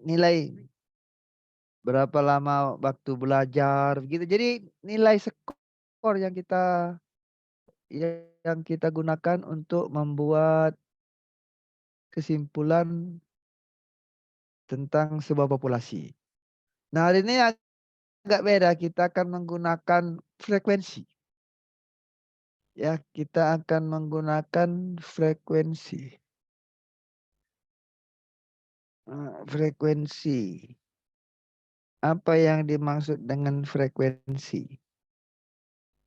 nilai berapa lama waktu belajar gitu. Jadi nilai skor yang kita gunakan untuk membuat kesimpulan tentang sebuah populasi. Nah, hari ini agak beda, kita akan menggunakan frekuensi. Ya, kita akan menggunakan frekuensi. Frekuensi. Apa yang dimaksud dengan frekuensi?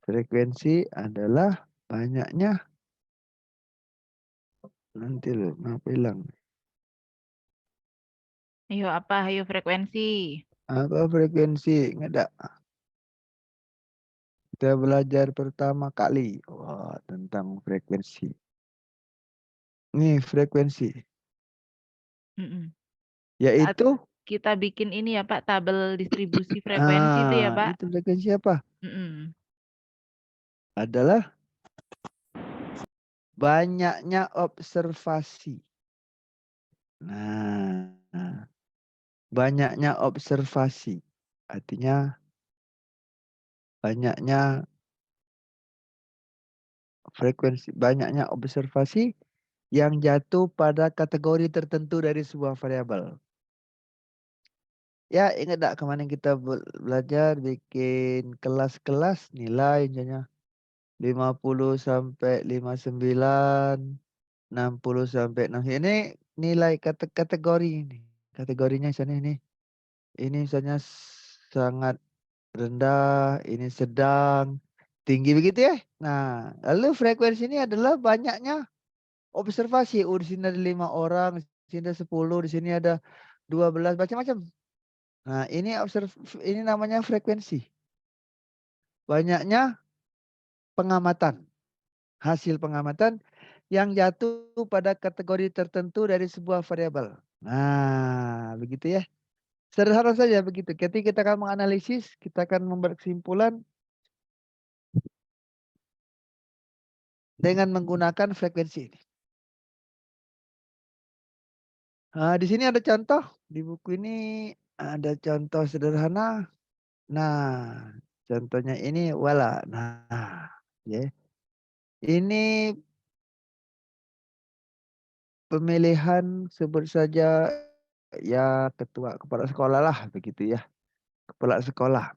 Frekuensi adalah banyaknya, nanti loh, kenapa hilang? Ayo apa? Ayo frekuensi. Apa frekuensi? Nggak. Kita belajar pertama kali. Wah, tentang frekuensi. Nih, frekuensi. Mm-mm. Saat Yaitu, kita bikin ini ya Pak, tabel distribusi frekuensi itu ya Pak. itu frekuensi apa? Mm-mm. Adalah banyaknya observasi. Nah, banyaknya observasi. Artinya banyaknya frekuensi, banyaknya observasi yang jatuh pada kategori tertentu dari sebuah variabel. Ya, ingat tak kemarin kita belajar bikin kelas-kelas nilai misalnya 50 sampai 59, 60 sampai 6. Ini nilai kategori ini. Kategorinya misalnya ini. Ini misalnya sangat rendah, ini sedang, tinggi begitu ya. Nah, lalu frekuensi ini adalah banyaknya observasi. Oh, di sini ada 5 orang, di sini ada 10, di sini ada 12, macam-macam. Nah, ini namanya frekuensi. Banyaknya pengamatan, hasil pengamatan yang jatuh pada kategori tertentu dari sebuah variabel. Nah, begitu ya. Sederhana saja begitu. Ketika kita akan menganalisis, kita akan membuat kesimpulan dengan menggunakan frekuensi ini. Nah, di sini ada contoh, di buku ini ada contoh sederhana. Nah, contohnya ini wala. Nah, ya. Ini pemilihan sebut saja ya ketua kepala sekolah lah begitu ya. Kepala sekolah.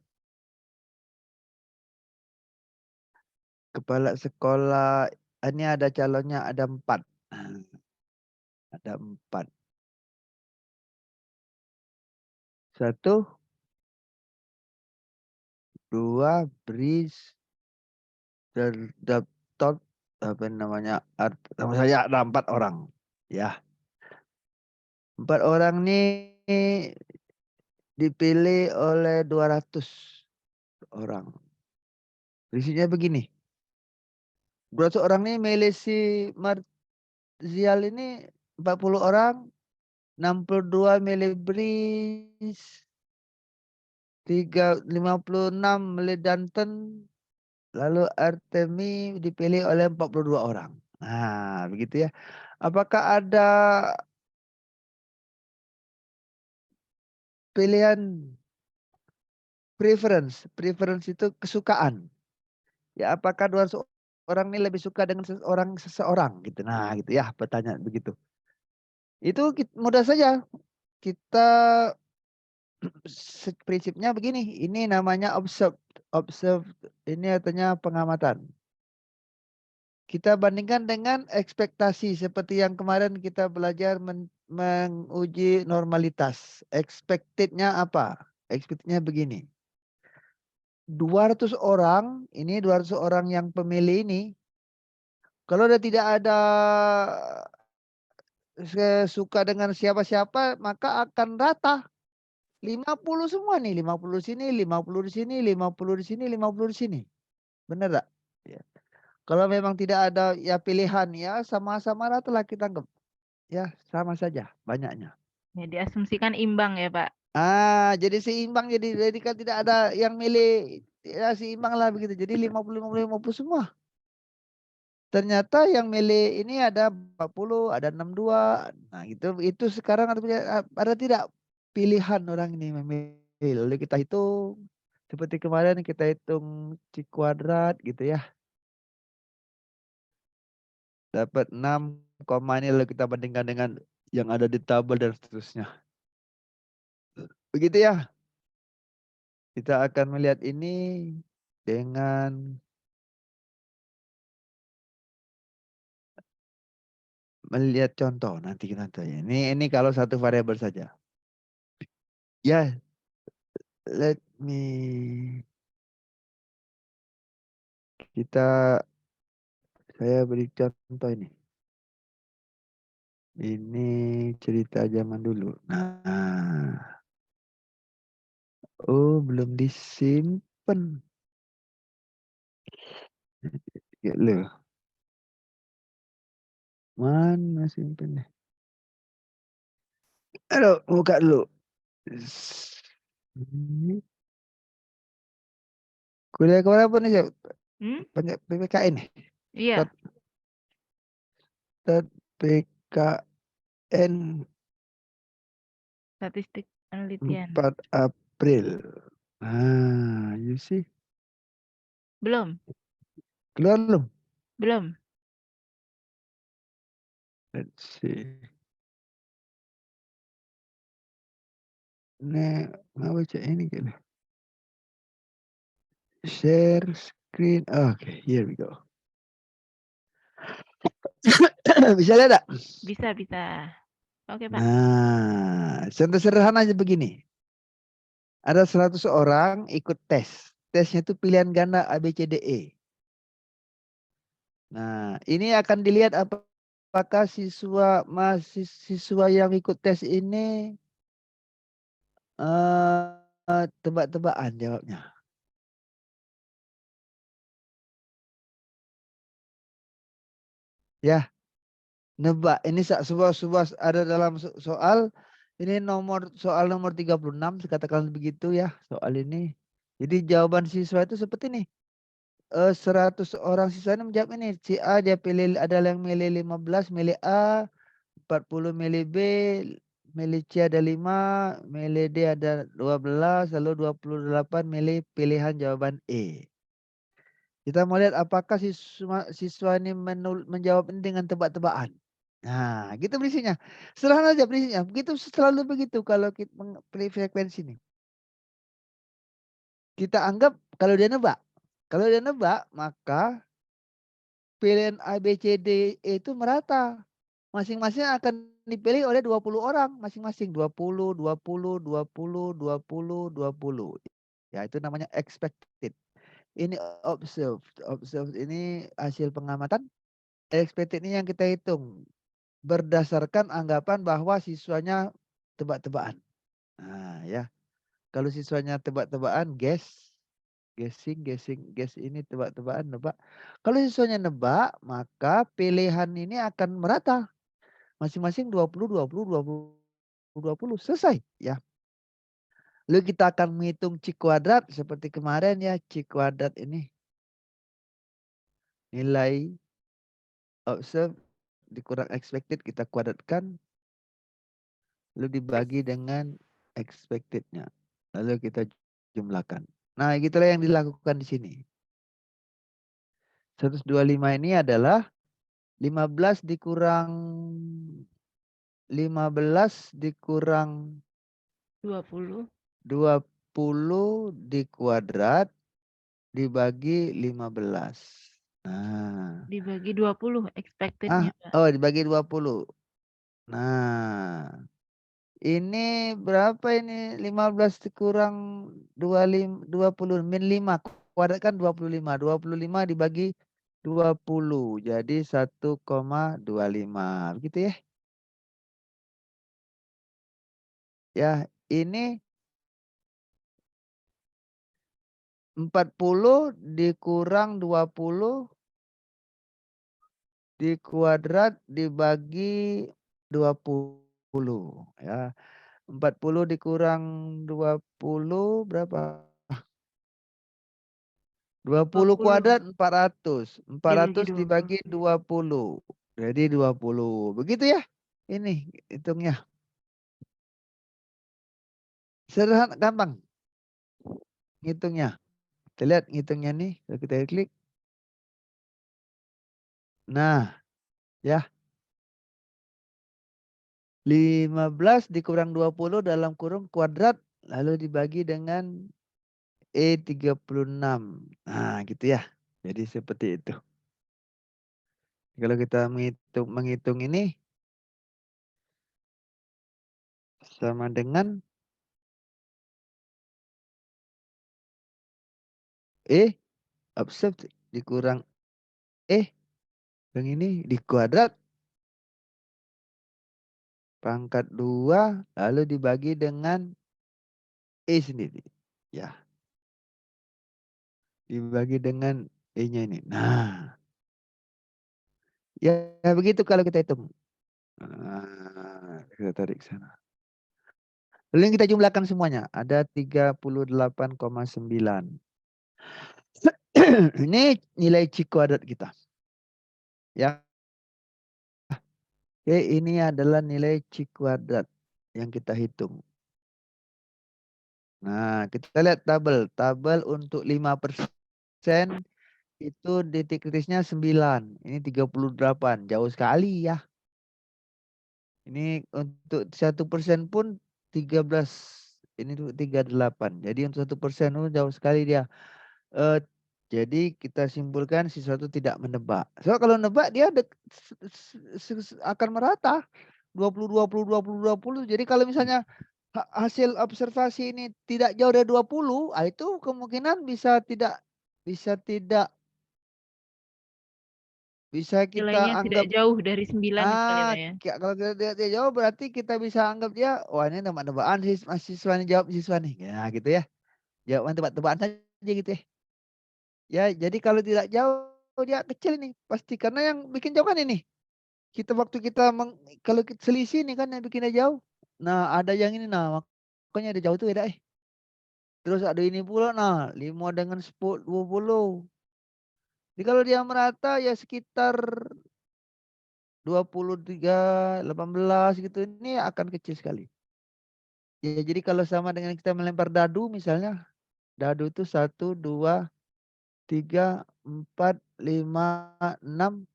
Kepala sekolah ini ada calonnya ada 4. Nah, ada 4. Satu, dua, bris, daptot, apa namanya? Sama saya ada 4 orang. Ya, 4 orang nih dipilih oleh 200 orang. Isinya begini. 200 orang nih milih si Marzial ini 40 orang, 62 milih Bris, 56 milih Danten, lalu Artemi dipilih oleh 42 orang. Nah, begitu ya. Apakah ada pilihan preference? Preference itu kesukaan. Ya, apakah 200 orang ini lebih suka dengan seseorang gitu. Nah, gitu ya, pertanyaan begitu. Itu mudah saja. Kita prinsipnya begini, ini namanya observe. Observe ini artinya pengamatan. Kita bandingkan dengan ekspektasi seperti yang kemarin kita belajar menguji normalitas. Expected-nya apa? Expected-nya begini. 200 orang, ini 200 orang yang pemilih ini, kalau dia tidak ada suka dengan siapa-siapa, maka akan rata. 50 semua nih, 50 sini, 50 di sini, 50 di sini, 50 di sini. Benar tak? Ya. Kalau memang tidak ada ya pilihan ya sama-sama rata lah kita anggap. Ya, sama saja banyaknya. Ya diasumsikan imbang ya Pak. Jadi seimbang jadi kan tidak ada yang milih ya seimbang lah begitu. Jadi 50 50 50 semua. Ternyata yang milih ini ada 40, ada 62. Nah, itu sekarang ada tidak pilihan orang ini memilih, lalu kita hitung. Seperti kemarin kita hitung C kuadrat gitu ya. Dapat 6, ini lalu kita bandingkan dengan yang ada di tabel dan seterusnya. Begitu ya. Kita akan melihat ini dengan melihat contoh nanti kita tanya. Ini kalau satu variabel saja. Ya, let me saya beri contoh ini. Ini cerita zaman dulu. Nah, oh belum disimpan. Ya loh, mana simpennya? Aduh, buka dulu. Ini kuliah kemana pun nih, banyak PPKN nih. Iya. PPKN Statistik penelitian. 4 April. Ah, you see. Belum. Keluar belum? Belum. Let's see. Nah, nggak baca ini kayaknya. Share screen. Okay, here we go. Bisa lihat tak? Bisa, bisa. Oke, Pak. Nah, contoh sederhana aja begini. Ada 100 orang ikut tes. Tesnya itu pilihan ganda A, B, C, D, E. Nah, ini akan dilihat apakah mahasiswa yang ikut tes ini tebak-tebakan jawabnya. Ya, nebak. Ini sebuah ada dalam soal. Ini soal nomor 36, katakan begitu ya, soal ini. Jadi jawaban siswa itu seperti ini. 100 orang siswa ini menjawab ini. Si A dia pilih, ada yang milih 15, milih A, 40 milih B, milih C ada 5, milih D ada 12, lalu 28 milih pilihan jawaban E. Kita mau lihat apakah siswa ini menjawab ini dengan tebak-tebakan. Nah, gitu berisinya. Sederhana aja berisinya. Begitu selalu begitu kalau kita pilih frekuensi ini. Kita anggap kalau dia nebak. Kalau dia nebak, maka pilihan A, B, C, D, E itu merata. Masing-masing akan dipilih oleh 20 orang. Masing-masing 20, 20, 20, 20, 20. Ya, itu namanya expected. Ini observed. Observed ini hasil pengamatan. Expected ini yang kita hitung. Berdasarkan anggapan bahwa siswanya tebak-tebakan. Nah, ya. Kalau siswanya tebak-tebakan, guess ini tebak-tebakan, nebak. Kalau siswanya nebak, maka pilihan ini akan merata. Masing-masing 20, 20, 20, 20. Selesai, ya. Lalu kita akan menghitung C kuadrat seperti kemarin ya. C kuadrat ini nilai observe dikurang expected kita kuadratkan. Lalu dibagi dengan expectednya. Lalu kita jumlahkan. Nah, gitulah yang dilakukan di sini. 125 ini adalah 15 dikurang 20 20 dikuadrat dibagi 15. Nah. dibagi 20 expected-nya, Pak. Oh dibagi 20. Nah. Ini berapa ini? 15 dikurang 20 min 5. Kuadratkan 25. 25 dibagi 20. Jadi 1,25. Begitu ya. Ya, ini 40 dikurang 20 dikuadrat dibagi 20 ya. 40 dikurang 20 berapa? 20 20 kuadrat 400. dibagi 400 dibagi 20. Jadi 20. Begitu ya. Ini hitungnya. Sederhana, gampang ngitungnya. Kita lihat ngitungnya nih, kalau kita klik. Nah, ya 15 dikurang 20 dalam kurung kuadrat lalu dibagi dengan E36. Nah, gitu ya. Jadi seperti itu. Kalau kita menghitung ini sama dengan E absurd dikurang E yang ini dikuadrat pangkat 2 lalu dibagi dengan E sendiri. Ya, dibagi dengan E-nya ini. Nah, ya begitu kalau kita hitung. Nah, kita tarik sana. Lalu yang kita jumlahkan semuanya. Ada 38,9. Ini nilai C kuadrat kita. Ya. Oke, ini adalah nilai C kuadrat yang kita hitung. Nah, kita lihat tabel. Tabel untuk 5% itu titik kritisnya 9. Ini 38. Jauh sekali ya. Ini untuk 1% pun 13. Ini tuh 38. Jadi untuk 1% jauh sekali dia. Eh, jadi kita simpulkan sesuatu tidak menebak. So kalau menebak dia akan merata 20 20 20 20. Jadi kalau misalnya hasil observasi ini tidak jauh dari 20, itu kemungkinan bisa kita Nilainya tidak anggap jauh dari 9 gitu kali ya, Pak, ya? kalau kita lihat dia jauh berarti kita bisa anggap dia wah ini tebak-tebakan mahasiswa ini jawab siswa nih. Ya gitu ya. Jawaban tebak-tebakan saja gitu ya. Ya, jadi kalau tidak jauh dia kecil nih pasti karena yang bikin jauh kan ini. Waktu kita kalau selisih nih kan yang bikinnya jauh. Nah, ada yang ini nah makanya ada jauh tuh beda eh. Terus ada ini pula nah 5 dengan 10 20. Jadi kalau dia merata ya sekitar 23 18 gitu ini akan kecil sekali. Ya jadi kalau sama dengan kita melempar dadu misalnya. Dadu itu 1, 2, 3, 4, 5, 6.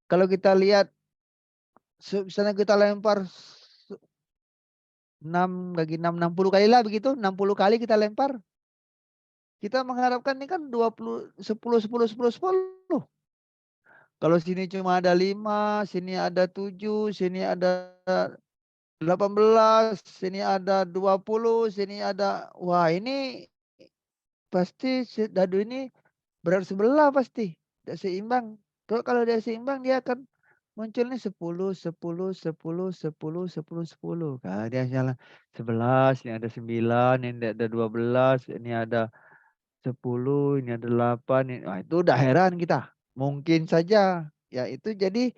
Kalau kita lihat misalnya kita lempar 6 bagi 6, 60 kali lah begitu, 60 kali kita lempar. Kita mengharapkan ini kan 20, 10, 10, 10, 10. Kalau sini cuma ada 5, sini ada 7, sini ada 18, sini ada 20, sini ada wah ini pasti dadu ini berat sebelah pasti. Tidak seimbang. Kalau dia seimbang dia akan munculnya 10, 10, 10, 10, 10, 10. Nah, dia misalnya 11, ini ada 9, ini ada 12, ini ada 10, ini ada 8. Nah, itu udah heran kita. Mungkin saja. Ya itu jadi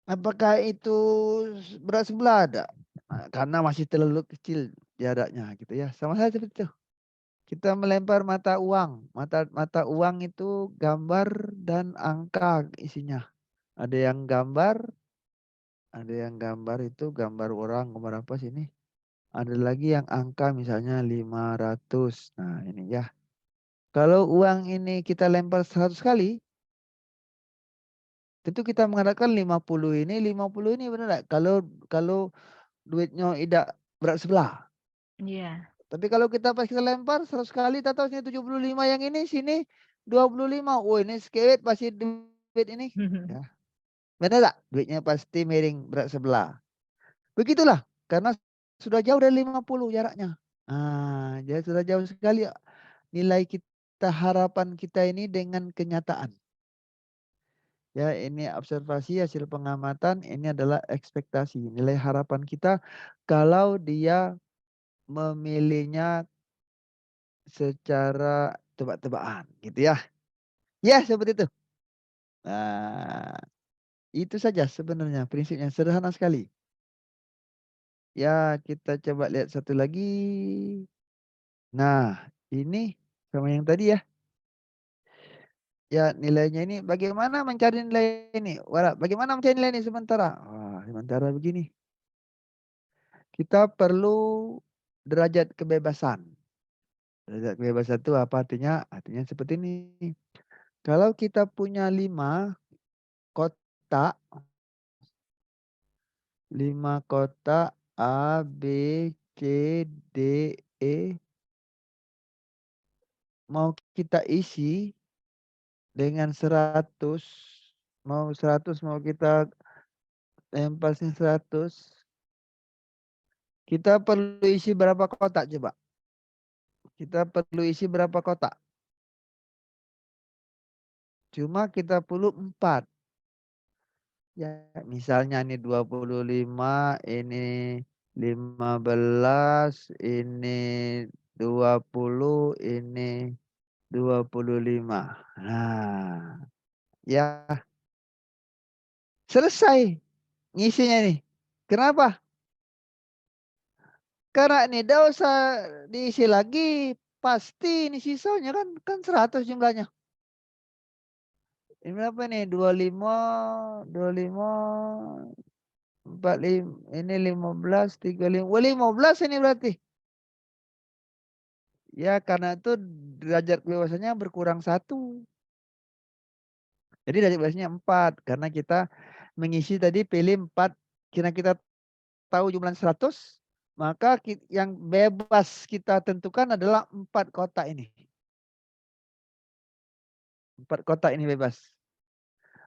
apakah itu berat sebelah ada? Nah, karena masih terlalu kecil jaraknya gitu ya. Sama saja seperti itu. Kita melempar mata uang. Mata uang itu gambar dan angka isinya. Ada yang gambar itu gambar orang, gambar apa sini. Ada lagi yang angka misalnya 500. Nah, ini ya. Kalau uang ini kita lempar 100 kali, tentu kita mengharapkan 50 ini benar enggak? Kalau duitnya tidak berat sebelah. Iya. Tapi kalau kita lempar 100 kali, tahu sini 75 yang ini, sini 25. Oh, ini sedikit pasti duit ini. Ya. Benar enggak? Duitnya pasti miring berat sebelah. Begitulah, karena sudah jauh dari 50 jaraknya. Ah, jadi sudah jauh sekali nilai kita harapan kita ini dengan kenyataan. Ya, ini observasi hasil pengamatan, ini adalah ekspektasi, nilai harapan kita kalau dia memilihnya secara tebak-tebakan gitu ya. Ya, seperti itu. Nah, itu saja sebenarnya prinsipnya sederhana sekali. Ya, kita coba lihat satu lagi. Nah, ini sama yang tadi ya. Ya, nilainya ini bagaimana mencari nilai ini? Bagaimana mencari nilai ini sementara? Wah, sementara begini. kita perlu derajat kebebasan. Derajat kebebasan itu apa artinya? Artinya seperti ini. Kalau kita punya 5 kotak, 5 kotak A, B, C, D, E, mau kita isi dengan 100, mau 100 mau kita lemparin 100, kita perlu isi berapa kotak coba? Kita perlu isi berapa kotak? Cuma kita perlu 4. Ya, misalnya nih 25, ini 15, ini 20, ini 25. Nah, ya selesai ngisinya nih. Kenapa? Karena ini tidak usah diisi lagi, pasti ini sisanya kan 100 jumlahnya. Ini berapa nih? 25, 25, 45, ini 15, 35. Wah, 15 ini berarti. Ya, karena itu derajat kebebasannya berkurang 1. Jadi derajat kebebasannya 4 karena kita mengisi tadi pilih 4, karena kita tahu jumlah 100, maka yang bebas kita tentukan adalah 4 kotak ini. 4 kotak ini bebas.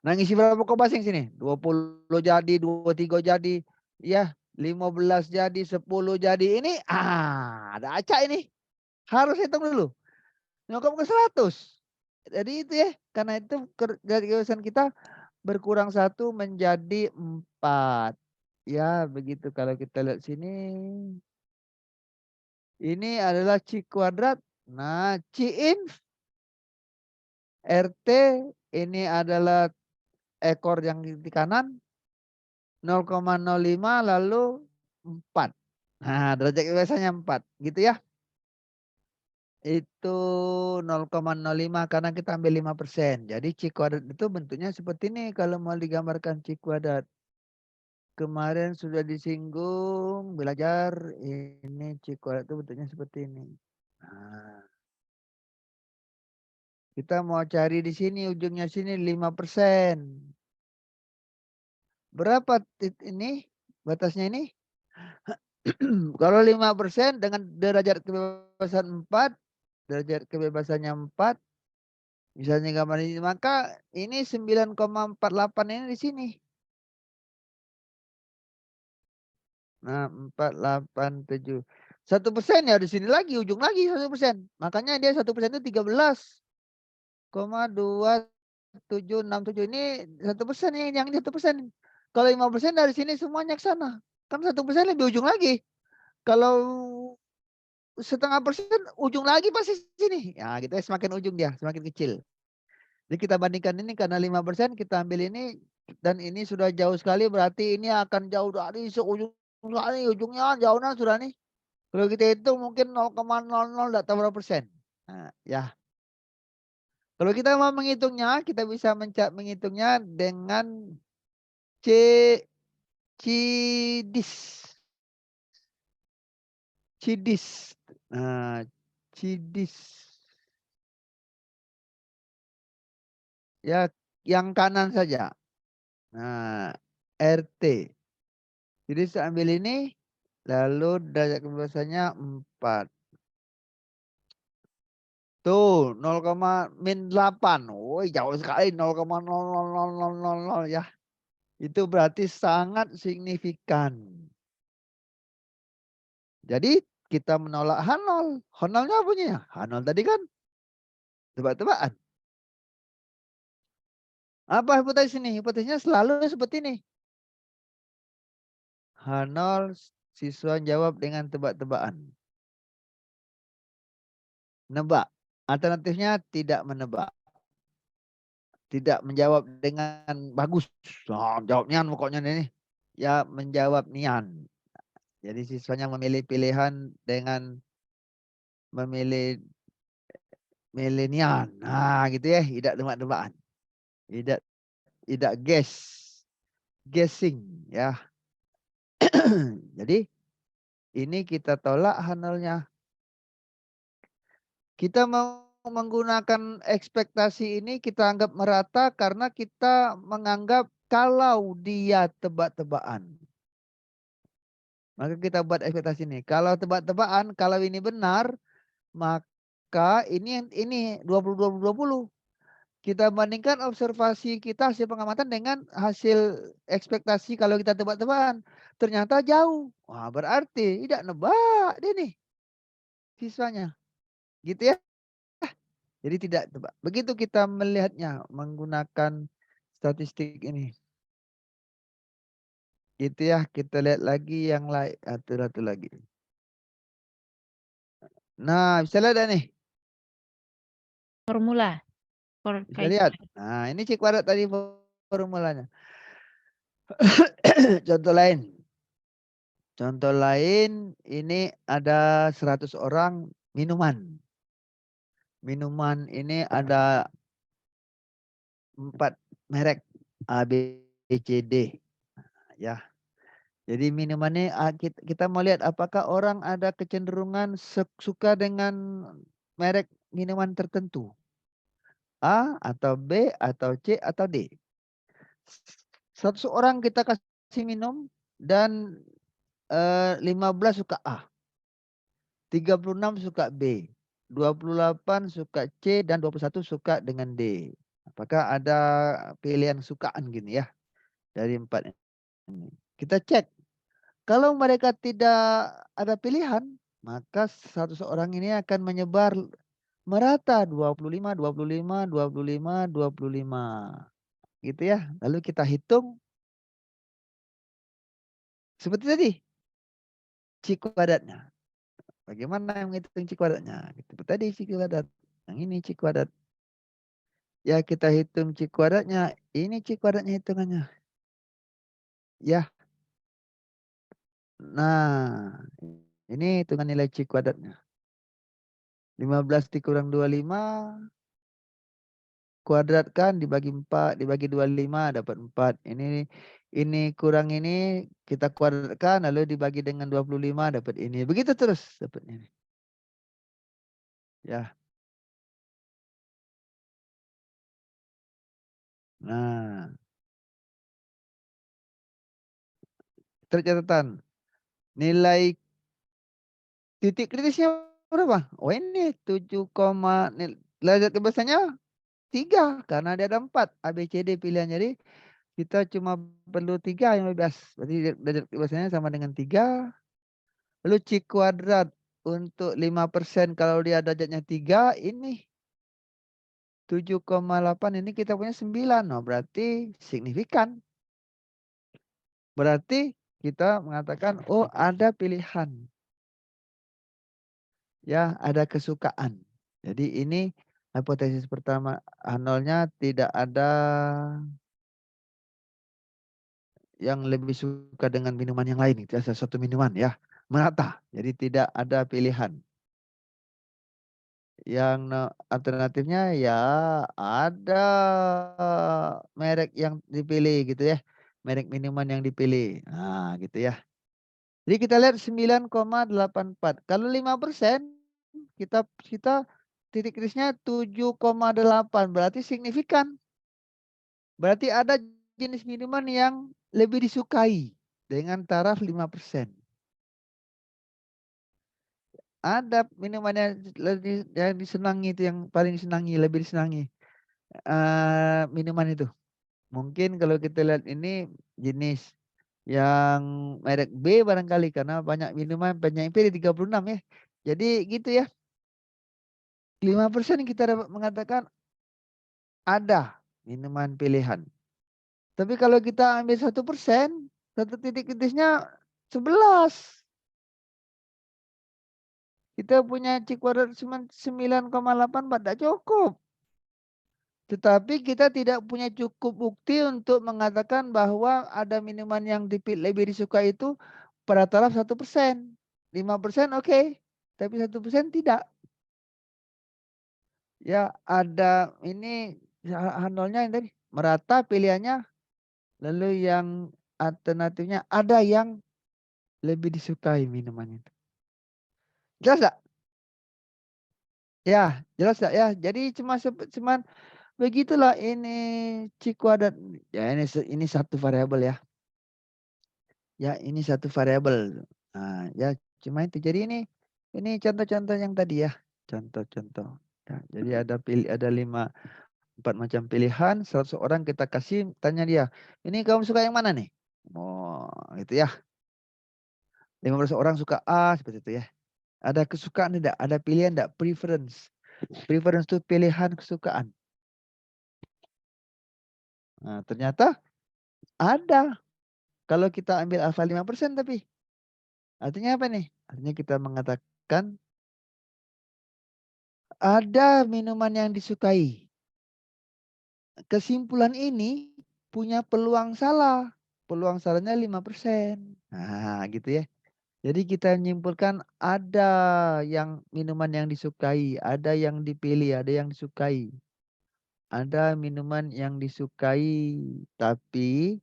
Nah, ngisi berapa kotak sing sini? 20 jadi, 23 jadi, ya, 15 jadi, 10 jadi. Ini ada acak ini. Harus hitung dulu. Nyokap ke 100. Jadi itu ya, karena itu dari kebebasan kita berkurang 1 menjadi 4. Ya, begitu kalau kita lihat sini. Ini adalah C kuadrat. Nah, C inf RT ini adalah ekor yang di kanan 0,05 lalu 4. Nah, derajat kebebasannya 4 gitu ya. Itu 0,05 karena kita ambil 5%. Jadi C kuadrat itu bentuknya seperti ini kalau mau digambarkan C kuadrat. Kemarin sudah disinggung belajar ini C kuadrat itu bentuknya seperti ini. Nah, kita mau cari di sini ujungnya sini 5%. Berapa ini batasnya ini? Kalau 5% dengan derajat kebebasan 4, derajat kebebasannya 4, misalnya gambar ini, maka ini 9,48 ini di sini. Nah, 487. 1% ya di sini lagi, ujung lagi 1%. Makanya dia 1% itu 13,2767 ini 1% nih, yang ini 1%. Kalau 5% dari sini semuanya ke sana. Kan 1% lebih ujung lagi. Kalau 0,5% ujung lagi pasti sini. Ya, gitu ya, semakin ujung dia, semakin kecil. Jadi kita bandingkan ini karena 5% kita ambil ini dan ini sudah jauh sekali berarti ini akan jauh dari seujung ini ujungnya jauhnya sudah nih. Kalau kita hitung mungkin 0,00 enggak tahu berapa persen. Nah, ya. Kalau kita mau menghitungnya, kita bisa menghitungnya dengan C Cidis. Cidis. Nah, Cidis. Ya, yang kanan saja. Nah, RT. Jadi saya ambil ini, lalu derajat kebebasannya 4. Tuh, 0,-8. Woi, jauh sekali 0,000000 ya. Itu berarti sangat signifikan. Jadi kita menolak H0. H0-nya apa bunyinya? H0 tadi kan tebak-tebakan. Apa hipotesis ini? Hipotesisnya selalu seperti ini. H0 siswa jawab dengan tebak-tebakan. Nebak. Alternatifnya tidak menebak. Tidak menjawab dengan bagus. Oh, jawab nian pokoknya ini. Ya menjawab nian. Jadi siswanya memilih pilihan dengan memilih milenian. Nah, gitu ya, tidak tebak-tebakan. Tidak tidak guessing ya. Jadi ini kita tolak H0-nya. Kita mau menggunakan ekspektasi ini kita anggap merata karena kita menganggap kalau dia tebak-tebakan. Maka kita buat ekspektasi ini. Kalau tebak-tebakan, kalau ini benar, maka ini 20 20 20. Kita bandingkan observasi kita hasil pengamatan dengan hasil ekspektasi kalau kita tebak-tebakan. Ternyata jauh. Wah, berarti tidak nebak dia nih siswanya. Gitu ya. Jadi tidak tebak. Begitu kita melihatnya menggunakan statistik ini. Gitu ya, kita lihat lagi yang lain. Satu lagi. Nah, bisa lihat nih. Formula for Bisa lihat. chi-square. Nah, ini C kuadrat tadi formulanya. Contoh lain. Contoh lain, ini ada 100 orang minuman. Minuman ini ada 4 merek A, B, C, D. Ya. Jadi minuman ini kita mau lihat apakah orang ada kecenderungan suka dengan merek minuman tertentu. A atau B atau C atau D. 100 orang kita kasih minum dan 15 suka A. 36 suka B, 28 suka C, dan 21 suka dengan D. Apakah ada pilihan sukaan gini ya dari 4 ini? Kita cek. Kalau mereka tidak ada pilihan, maka 100 orang ini akan menyebar merata 25, 25, 25, 25. Gitu ya. Lalu kita hitung seperti tadi, C kuadratnya. Bagaimana yang menghitung C kuadratnya? Gitu. Tadi C kuadrat. Yang ini C kuadrat. Ya kita hitung C kuadratnya. Ini C kuadratnya hitungannya. Ya. Nah. Ini hitungan nilai C kuadratnya. 15 dikurang 25. Kuadratkan dibagi 4. Dibagi 25 dapat 4. Ini kurang ini. Kita kuadratkan. Lalu dibagi dengan 25 dapat ini. Begitu terus dapat ini. Ya. Nah. Tercatatan. Nilai titik kritisnya berapa? Oh ini 7, derajat kebebasannya 3 karena dia ada 4 A, B, C, D pilihan. Jadi kita cuma perlu 3 yang bebas. Berarti derajat kebebasannya sama dengan 3. Lalu C kuadrat untuk 5% kalau dia derajatnya 3 ini 7,8 ini kita punya 9. Oh, berarti signifikan. Berarti kita mengatakan oh ada pilihan. Ya, ada kesukaan. Jadi ini hipotesis pertama H0-nya tidak ada yang lebih suka dengan minuman yang lain. Itu salah satu minuman ya. Merata. Jadi tidak ada pilihan. Yang alternatifnya ya ada merek yang dipilih gitu ya. Merek minuman yang dipilih. Nah, gitu ya. Jadi kita lihat 9,84. Kalau 5% kita titik kritisnya 7,8 berarti signifikan. Berarti ada jenis minuman yang lebih disukai dengan taraf 5%. Ada minuman yang disenangi itu yang paling disenangi, lebih disenangi minuman itu. Mungkin kalau kita lihat ini jenis yang merek B barangkali karena banyak minuman penyakit 36 ya. Jadi gitu ya. 5% kita dapat mengatakan ada minuman pilihan. Tapi kalau kita ambil 1%, satu titik kritisnya 11. Kita punya C kuadrat cuma 9,84 tidak cukup. Tetapi kita tidak punya cukup bukti untuk mengatakan bahwa ada minuman yang lebih disukai itu pada taraf 1%. 5% oke. Tapi 1% tidak. Ya ada ini H0-nya yang tadi merata pilihannya. Lalu yang alternatifnya ada yang lebih disukai minuman itu. Jelas nggak? Ya, jelas nggak ya? Jadi cuman begitulah ini Cikuadrat. Ya ini satu variabel ya. Ya ini satu variabel. Nah, ya cuma itu. Jadi ini contoh-contoh yang tadi ya. Contoh-contoh. Ya, jadi ada 4 macam pilihan. 100 orang kita kasih tanya dia. Ini kamu suka yang mana nih? Oh, itu ya. 15 orang suka A seperti itu ya. Ada kesukaan tidak? Ada pilihan tidak? Preference. Preference itu pilihan kesukaan. Nah, ternyata ada. Kalau kita ambil alfa 5% tapi. Artinya apa nih? Artinya kita mengatakan ada minuman yang disukai. Kesimpulan ini punya peluang salah. Peluang salahnya 5%. Nah, gitu ya. Jadi kita menyimpulkan ada yang minuman yang disukai, ada yang dipilih, ada yang disukai. Ada minuman yang disukai, tapi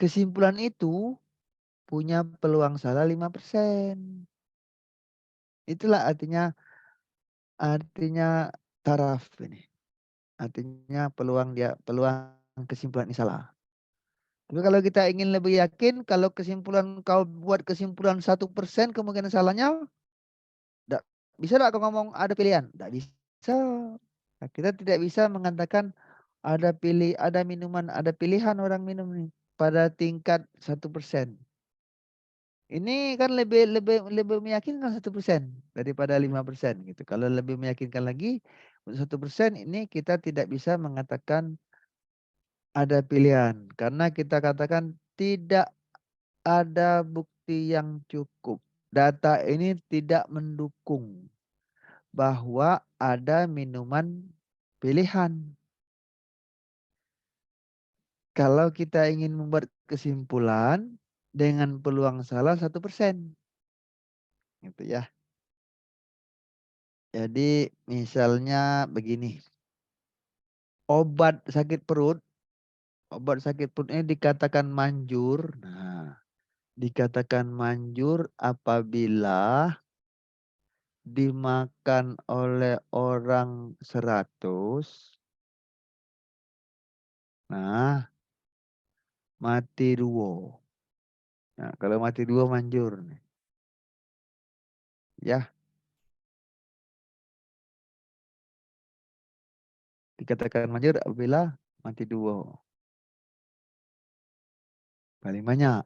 kesimpulan itu punya peluang salah 5%. Itulah artinya taraf ini. Artinya peluang kesimpulan ini salah. Tapi kalau kita ingin lebih yakin, kalau kesimpulan kau buat kesimpulan 1% kemungkinan salahnya, nggak bisa nggak kau ngomong ada pilihan? Nggak bisa. Nah, kita tidak bisa mengatakan ada minuman, ada pilihan orang minum nih pada tingkat 1%. Ini kan lebih lebih lebih meyakinkan 1% daripada 5% gitu. Kalau lebih meyakinkan lagi untuk 1% ini kita tidak bisa mengatakan ada pilihan karena kita katakan tidak ada bukti yang cukup. Data ini tidak mendukung bahwa ada minuman pilihan. Kalau kita ingin membuat kesimpulan dengan peluang salah 1%. Gitu ya. Jadi misalnya begini. Obat sakit perut ini dikatakan manjur. Nah, dikatakan manjur apabila dimakan oleh orang 100. Nah, mati 2. Nah, kalau mati 2 manjur nih. Ya, dikatakan manjur apabila mati 2. Paling banyak.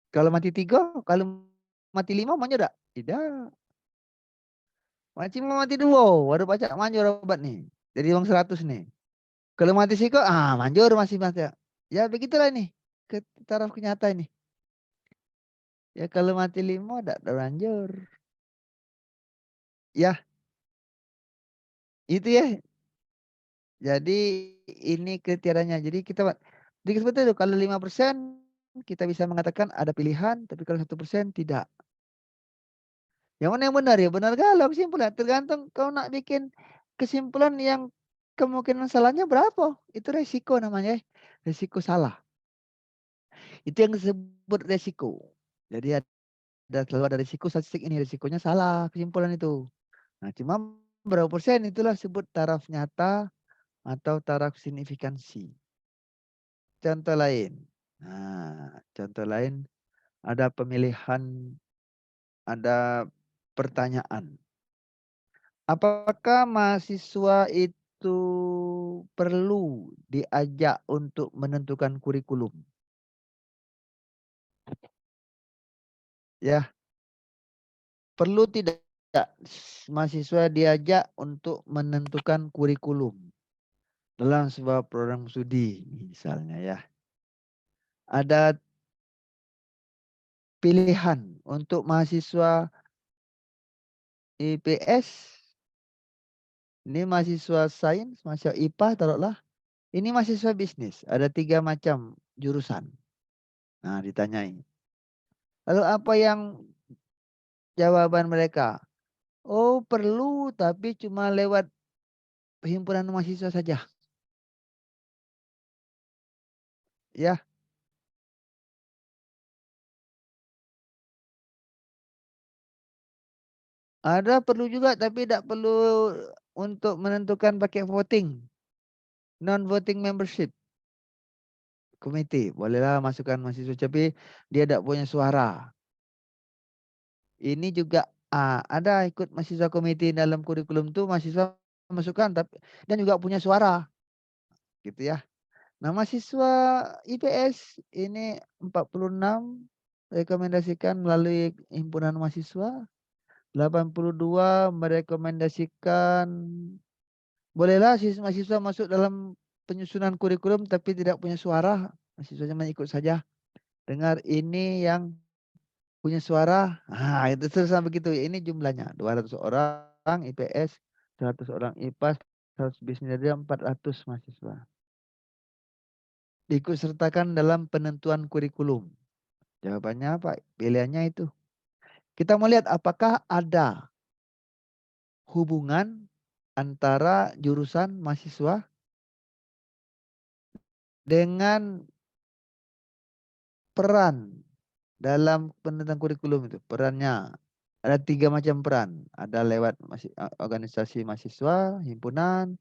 Kalau mati 3, kalau mati 5 manjur enggak? Tidak. Mati 2, baru baca manjur obat nih. Jadi uang 100 nih. Kalau mati siko, manjur masih mati. Ya begitulah nih. Ke taraf kenyataan ini. Ya kalau mati 5 enggak manjur. Ya, itu ya. Jadi ini kriterianya. Jadi seperti itu. Kalau 5% kita bisa mengatakan ada pilihan, tapi kalau 1% tidak. Yang mana yang benar ya? Benar kalau kesimpulan. Tergantung kau nak bikin kesimpulan yang kemungkinan salahnya berapa. Itu resiko namanya. Resiko salah. Itu yang disebut resiko. Jadi selalu ada risiko statistik ini. Risikonya salah kesimpulan itu. Nah cuma berapa persen itulah sebut taraf nyata atau taraf signifikansi. Contoh lain. Nah, contoh lain ada pemilihan, ada pertanyaan. Apakah mahasiswa itu perlu diajak untuk menentukan kurikulum? Ya, perlu tidak mahasiswa diajak untuk menentukan kurikulum dalam sebuah program studi misalnya ya. Ada pilihan untuk mahasiswa IPS, ini mahasiswa sains, mahasiswa IPA taruhlah. Ini mahasiswa bisnis, ada 3 macam jurusan. Nah, ditanyai. Lalu apa yang jawaban mereka? Oh, perlu tapi cuma lewat himpunan mahasiswa saja. Ya, Ada perlu juga tapi tidak perlu untuk menentukan pakai voting. Non-voting membership committee. Bolehlah masukkan mahasiswa tapi dia tidak punya suara. Ini juga ada ikut mahasiswa komite dalam kurikulum tuh mahasiswa masukkan tapi dan juga punya suara. Gitu ya. Nah, mahasiswa IPS ini 46 rekomendasikan melalui himpunan mahasiswa, 82 merekomendasikan bolehlah mahasiswa masuk dalam penyusunan kurikulum tapi tidak punya suara, mahasiswanya ikut saja. Dengar ini yang punya suara, itu terus begitu. Ini jumlahnya 200 orang IPS, 100 orang IPAS, 100 bisnis 400 mahasiswa. Ikut sertakan dalam penentuan kurikulum. Jawabannya apa? Pilihannya itu. Kita mau lihat apakah ada hubungan antara jurusan mahasiswa dengan peran dalam penentuan kurikulum itu. Perannya ada 3 macam peran. Ada lewat organisasi mahasiswa, himpunan,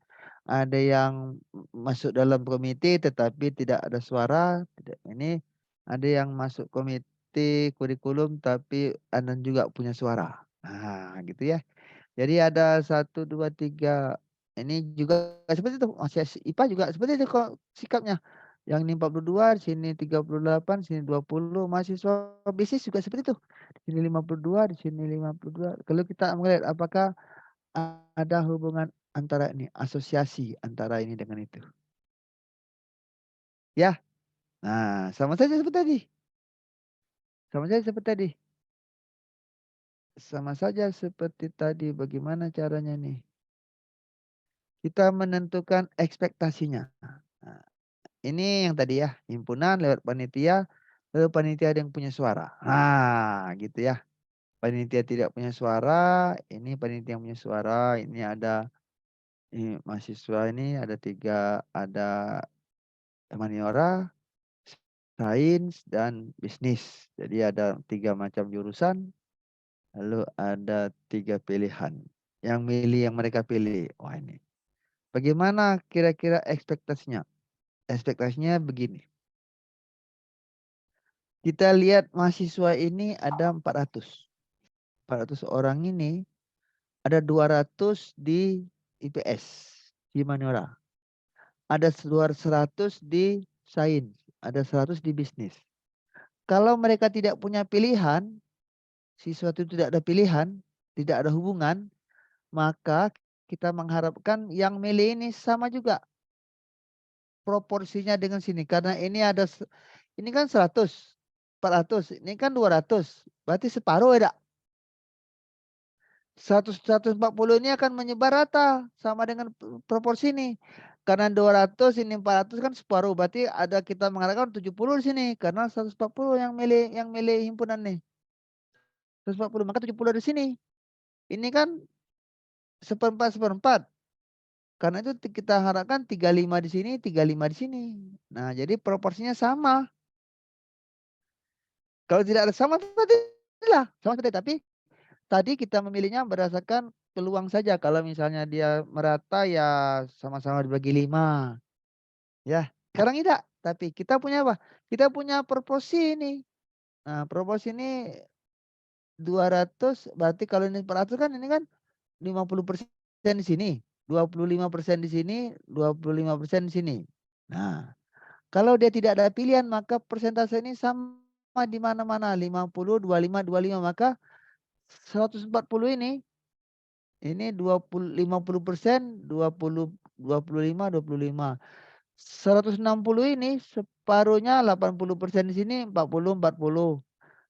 ada yang masuk dalam komite tetapi tidak ada suara, tidak ini. Ada yang masuk komite kurikulum tapi Anda juga punya suara. Nah, gitu ya. Jadi ada 1, 2, 3. Ini juga seperti itu. Masih IPA juga seperti itu kok sikapnya. Yang ini 42, di sini 38, di sini 20. Mahasiswa bisnis juga seperti itu. Di sini 52, di sini 52. Kalau kita melihat apakah ada hubungan antara ini, asosiasi antara ini dengan itu. Ya. Nah, sama saja seperti tadi. Sama saja seperti tadi. Sama saja seperti tadi. Bagaimana caranya nih? Kita menentukan ekspektasinya. Nah, ini yang tadi ya, himpunan lewat panitia, lalu panitia ada yang punya suara. Nah, gitu ya. Panitia tidak punya suara, ini panitia yang punya suara, ini ada ini mahasiswa ini ada 3, ada humaniora, sains, dan bisnis. Jadi ada 3 macam jurusan, lalu ada 3 pilihan. Yang milih yang mereka pilih. Wah ini. Bagaimana kira-kira ekspektasinya? Ekspektasinya begini. Kita lihat mahasiswa ini ada 400. 400 orang ini ada 200 di IPS, di humaniora. Ada 100 di sains, ada 100 di bisnis. Kalau mereka tidak punya pilihan, siswa itu tidak ada pilihan, tidak ada hubungan, maka kita mengharapkan yang milih ini sama juga proporsinya dengan sini. Karena ini ada ini kan 100, 400, ini kan 200. Berarti separuh ya. 140 ini akan menyebar rata sama dengan proporsi ini. Karena 200 ini 400 kan separuh. Berarti ada kita mengharapkan 70 di sini karena 140 yang milih himpunan nih. 140 maka 70 di sini. Ini kan seperempat seperempat. Karena itu kita harapkan 35 di sini, 35 di sini. Nah, jadi proporsinya sama. Kalau tidak ada sama tadi lah, sama tadi tapi tadi kita memilihnya berdasarkan peluang saja. Kalau misalnya dia merata ya sama-sama dibagi 5. Ya, sekarang tidak. Tapi kita punya apa? Kita punya proporsi ini. Nah, proporsi ini 200 berarti kalau ini 400 kan ini kan 50% di sini, 25% di sini, 25% di sini. Nah, kalau dia tidak ada pilihan maka persentase ini sama di mana-mana 50, 25, 25 maka 140 ini 50%, 25, 25. 160 ini separuhnya 80% di sini, 40, 40.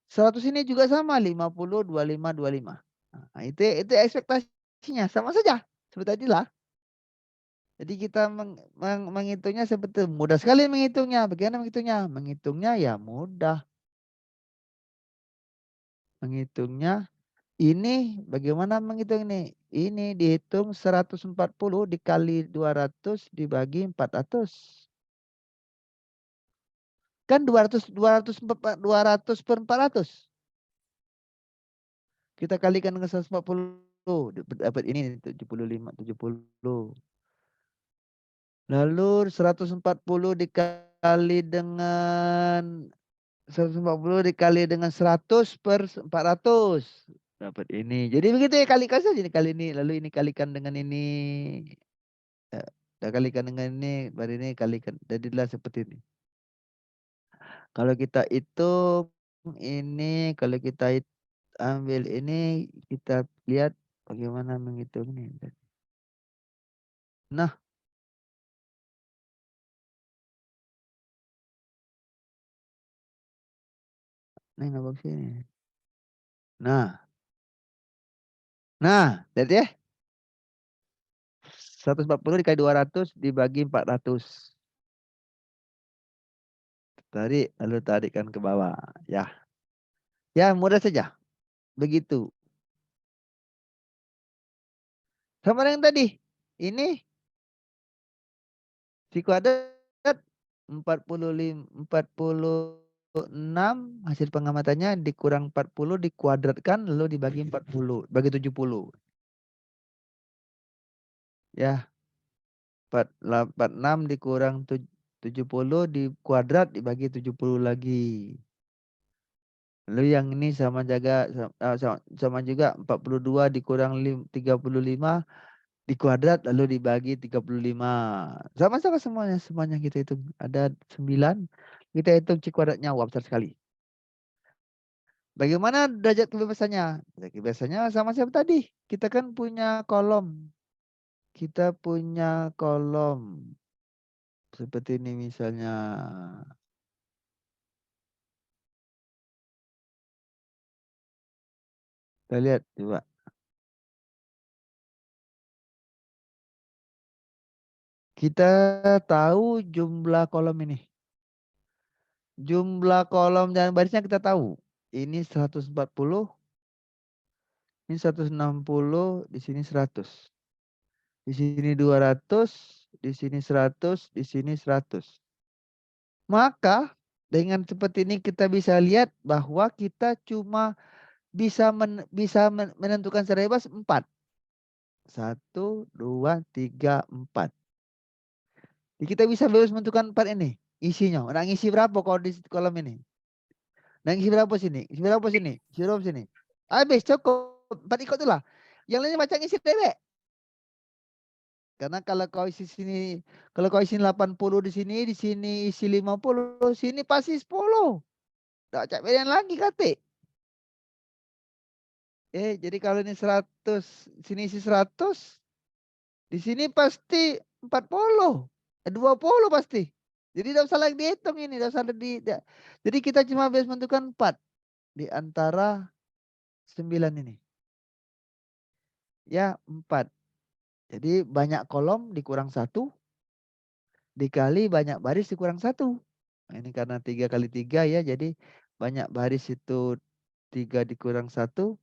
100 ini juga sama 50, 25, 25. Nah, itu ekspektasinya sama saja seperti tadilah. Jadi kita menghitungnya seperti mudah sekali menghitungnya. Bagaimana menghitungnya? Menghitungnya ya mudah. Menghitungnya ini bagaimana menghitung ini? Ini dihitung 140 dikali 200 dibagi 400. Kan 200 per 400. Kita kalikan dengan 140, dapat ini 75, 70. Lalu 140 dikali dengan 140 dikali dengan 100 per 400. Dapat ini. Jadi begitu ya, kalikan saja ini kali ini. Lalu ini kalikan dengan ini. Kita kalikan dengan ini. Baru ini kalikan. Jadilah seperti ini. Kalau kita hitung ini. Kalau kita ambil ini. Kita lihat bagaimana menghitung ini. Nah. Ini nggak bagus ini. Nah. Nah. Lihat ya. 140 dikali 200 dibagi 400. Tarik, lalu tarikkan ke bawah. Ya. Ya, mudah saja. Begitu. Sama dengan tadi. Ini si kuadrat 46 hasil pengamatannya dikurang 40 dikuadratkan lalu dibagi 40, bagi 70. Ya. 46 dikurang 70 dikuadrat dibagi 70 lagi. Lalu yang ini sama juga 42 dikurang 35 dikuadrat lalu dibagi 35. Sama-sama semuanya kita hitung. Ada 9. Kita hitung C kuadratnya. Wah, besar sekali. Bagaimana derajat kebebasannya? Derajat kebebasannya sama siapa tadi? Kita kan punya kolom. Kita punya kolom. Seperti ini misalnya. Kita lihat coba. Kita tahu jumlah kolom ini. Jumlah kolom dan barisnya kita tahu. Ini 140. Ini 160, di sini 100. Di sini 200, di sini 100, di sini 100. Maka dengan seperti ini kita bisa lihat bahwa kita cuma bisa menentukan secara bebas 4. 1, 2, 3, 4. Jadi kita bisa bebas menentukan 4 ini. Isinya. Nah, ngisi berapa kalau di kolom ini? Nah, ngisi berapa sini? Isi berapa sini? Isi berapa sini? Habis cukup. 4 ikut itulah. Yang lainnya baca ngisi bebek. Karena kalau kau isi sini, kalau kau isi 80 di sini isi 50, sini pasti 10. Tak cak beda lagi kate. Jadi kalau ini 100, sini isi 100, di sini pasti 40. 20 pasti. Jadi tidak usah lagi dihitung ini, tidak usah jadi kita cuma bisa menentukan 4 di antara 9 ini. Ya, 4. Jadi banyak kolom dikurang 1. Dikali banyak baris dikurang 1. Nah, ini karena 3 kali 3 ya. Jadi banyak baris itu 3 dikurang 1.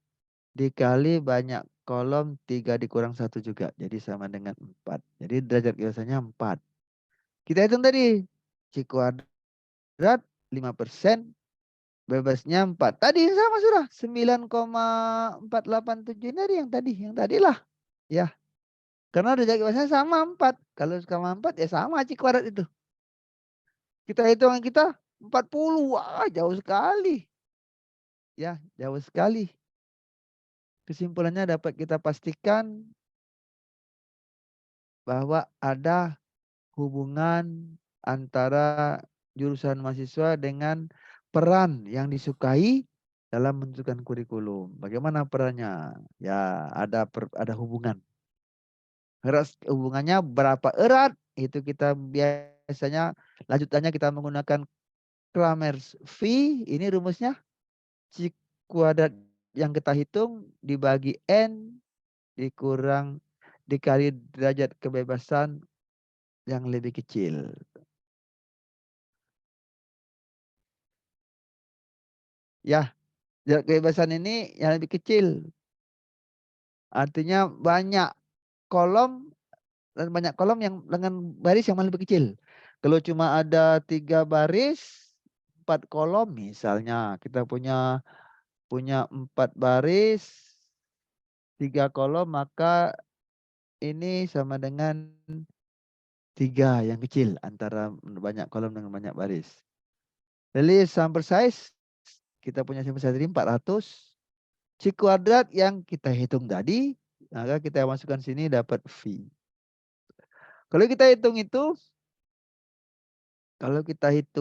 Dikali banyak kolom 3 dikurang 1 juga. Jadi sama dengan 4. Jadi derajat kebebasannya 4. Kita hitung tadi. C kuadrat 5%. Bebasnya 4. Tadi sama sudah. 9,487 ini tadi. Yang tadilah. Ya. Karena derajat kebebasannya sama 4. Kalau sama 4 ya sama C kuadrat itu. Kita hitungan kita 40. Wah, jauh sekali. Ya, jauh sekali. Kesimpulannya dapat kita pastikan bahwa ada hubungan antara jurusan mahasiswa dengan peran yang disukai dalam menentukan kurikulum. Bagaimana perannya? Ya, ada hubungan. Hubungannya berapa erat? Itu kita biasanya lanjutannya kita menggunakan Kramers V. Ini rumusnya. C kuadrat yang kita hitung dibagi N dikurang dikali derajat kebebasan yang lebih kecil. Ya, derajat kebebasan ini yang lebih kecil. Artinya banyak kolom dan banyak kolom yang dengan baris yang lebih kecil. Kalau cuma ada 3 baris, 4 kolom misalnya kita punya 4 baris, 3 kolom, maka ini sama dengan 3 yang kecil antara banyak kolom dengan banyak baris. Jadi sample size, kita punya sample size tadi 400. C kuadrat yang kita hitung tadi, maka kita masukkan sini dapat V. Kalau kita hitung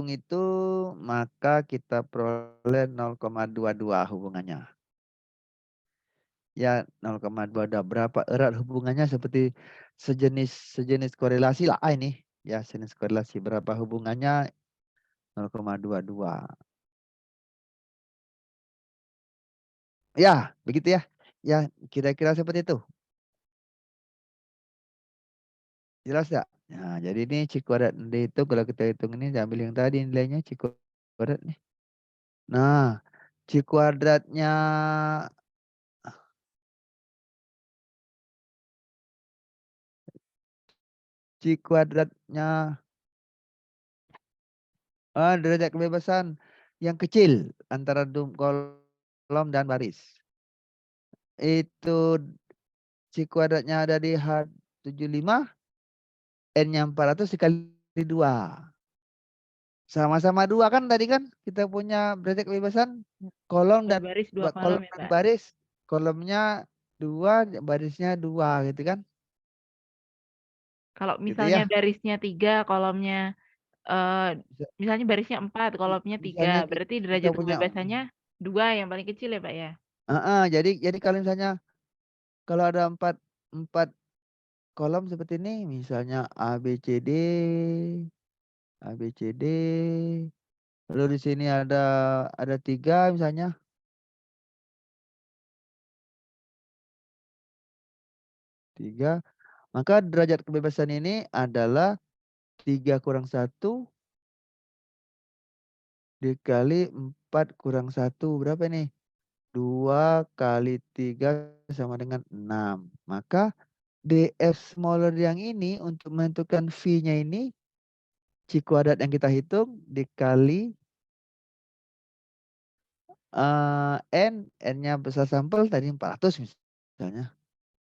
itu, maka kita peroleh 0,22 hubungannya. Ya 0,22, berapa erat hubungannya, seperti sejenis korelasi lah ini. Ya sejenis korelasi, berapa hubungannya 0,22. Ya begitu ya. Ya kira-kira seperti itu. Jelas nggak? Nah, jadi ini C kuadrat D itu kalau kita hitung ini diambil yang tadi nilainya C kuadrat nih. Nah, C kuadratnya derajat kebebasan yang kecil antara kolom dan baris. Itu C kuadratnya ada di H75, N-nya 400 dikali 2. Sama-sama 2 kan tadi kan kita punya derajat kebebasan kolom 2 dan baris 2 kolom kolom ya, dan Pak? baris. Kolomnya 2, barisnya 2 gitu kan. Kalau Gitu misalnya ya. barisnya 3, kolomnya, misalnya barisnya 4, kolomnya 3, Misalnya berarti kita derajat punya kebebasannya 2 yang paling kecil ya, Pak, ya? jadi kalau misalnya kalau ada 4 4 kolom seperti ini, misalnya A, B, C, D, A, B, C, D, lalu di sini ada 3 misalnya, 3, maka derajat kebebasan ini adalah 3 kurang 1 dikali 4 kurang 1, berapa nih? 2 kali 3 sama dengan 6. Maka df smaller yang ini untuk menentukan V-nya ini, C kuadrat yang kita hitung dikali N-nya besar sampel tadi 400 misalnya.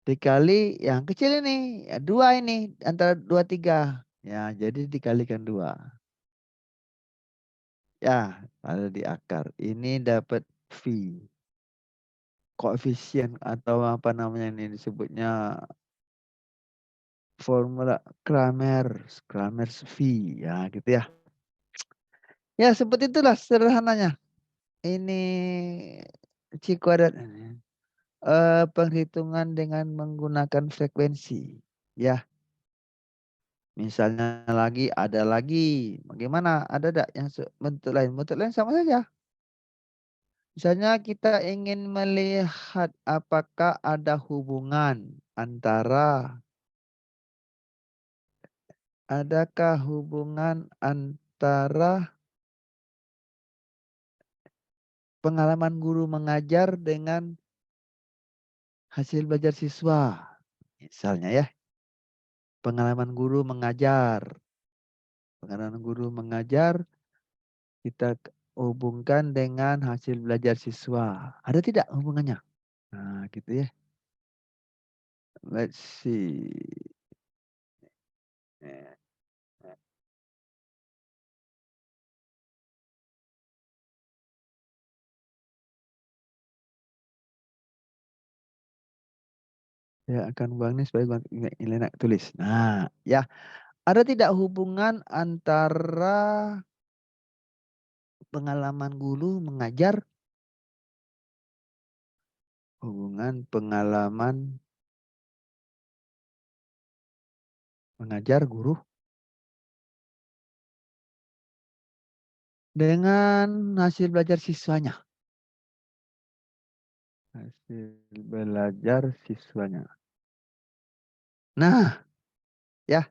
Dikali yang kecil ini, ya 2 ini, antara 2, 3. Ya, jadi dikalikan 2. Ya, ada di akar. Ini dapat V. Koefisien atau apa namanya ini disebutnya formula Kramers V. Ya, gitu ya. Ya, seperti itulah sederhananya. Ini C kuadrat ini. Penghitungan dengan menggunakan frekuensi. Ya, misalnya ada lagi. Bagaimana? Ada enggak yang bentuk lain? Bentuk lain sama saja. Misalnya kita ingin melihat apakah ada hubungan antara adakah hubungan antara pengalaman guru mengajar dengan hasil belajar siswa. Misalnya ya, pengalaman guru mengajar. Pengalaman guru mengajar kita hubungkan dengan hasil belajar siswa. Ada tidak hubungannya? Nah, gitu ya. Let's see. Eh, Saya akan buang ini supaya nilai nak tulis. Nah, ya. Ada tidak hubungan antara pengalaman guru mengajar, hubungan pengalaman mengajar guru dengan hasil belajar siswanya? Hasil belajar siswanya. Nah, ya,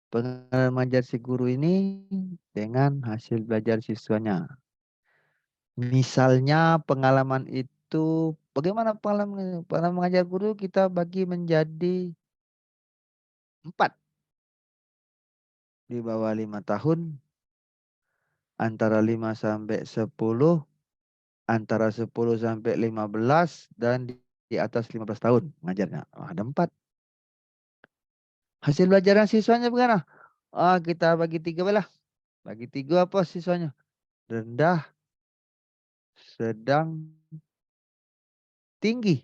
pengalaman mengajar si guru ini dengan hasil belajar siswanya. Misalnya pengalaman itu, bagaimana pengalaman, pengalaman mengajar guru kita bagi menjadi 4. Di bawah 5 tahun, antara 5 sampai 10, antara 10 sampai 15, dan di atas 15 tahun mengajarnya. Oh, ada 4. Hasil belajaran siswanya bagaimana? Kita bagi 3 lah. Bagi 3 apa siswanya? Rendah, sedang, tinggi.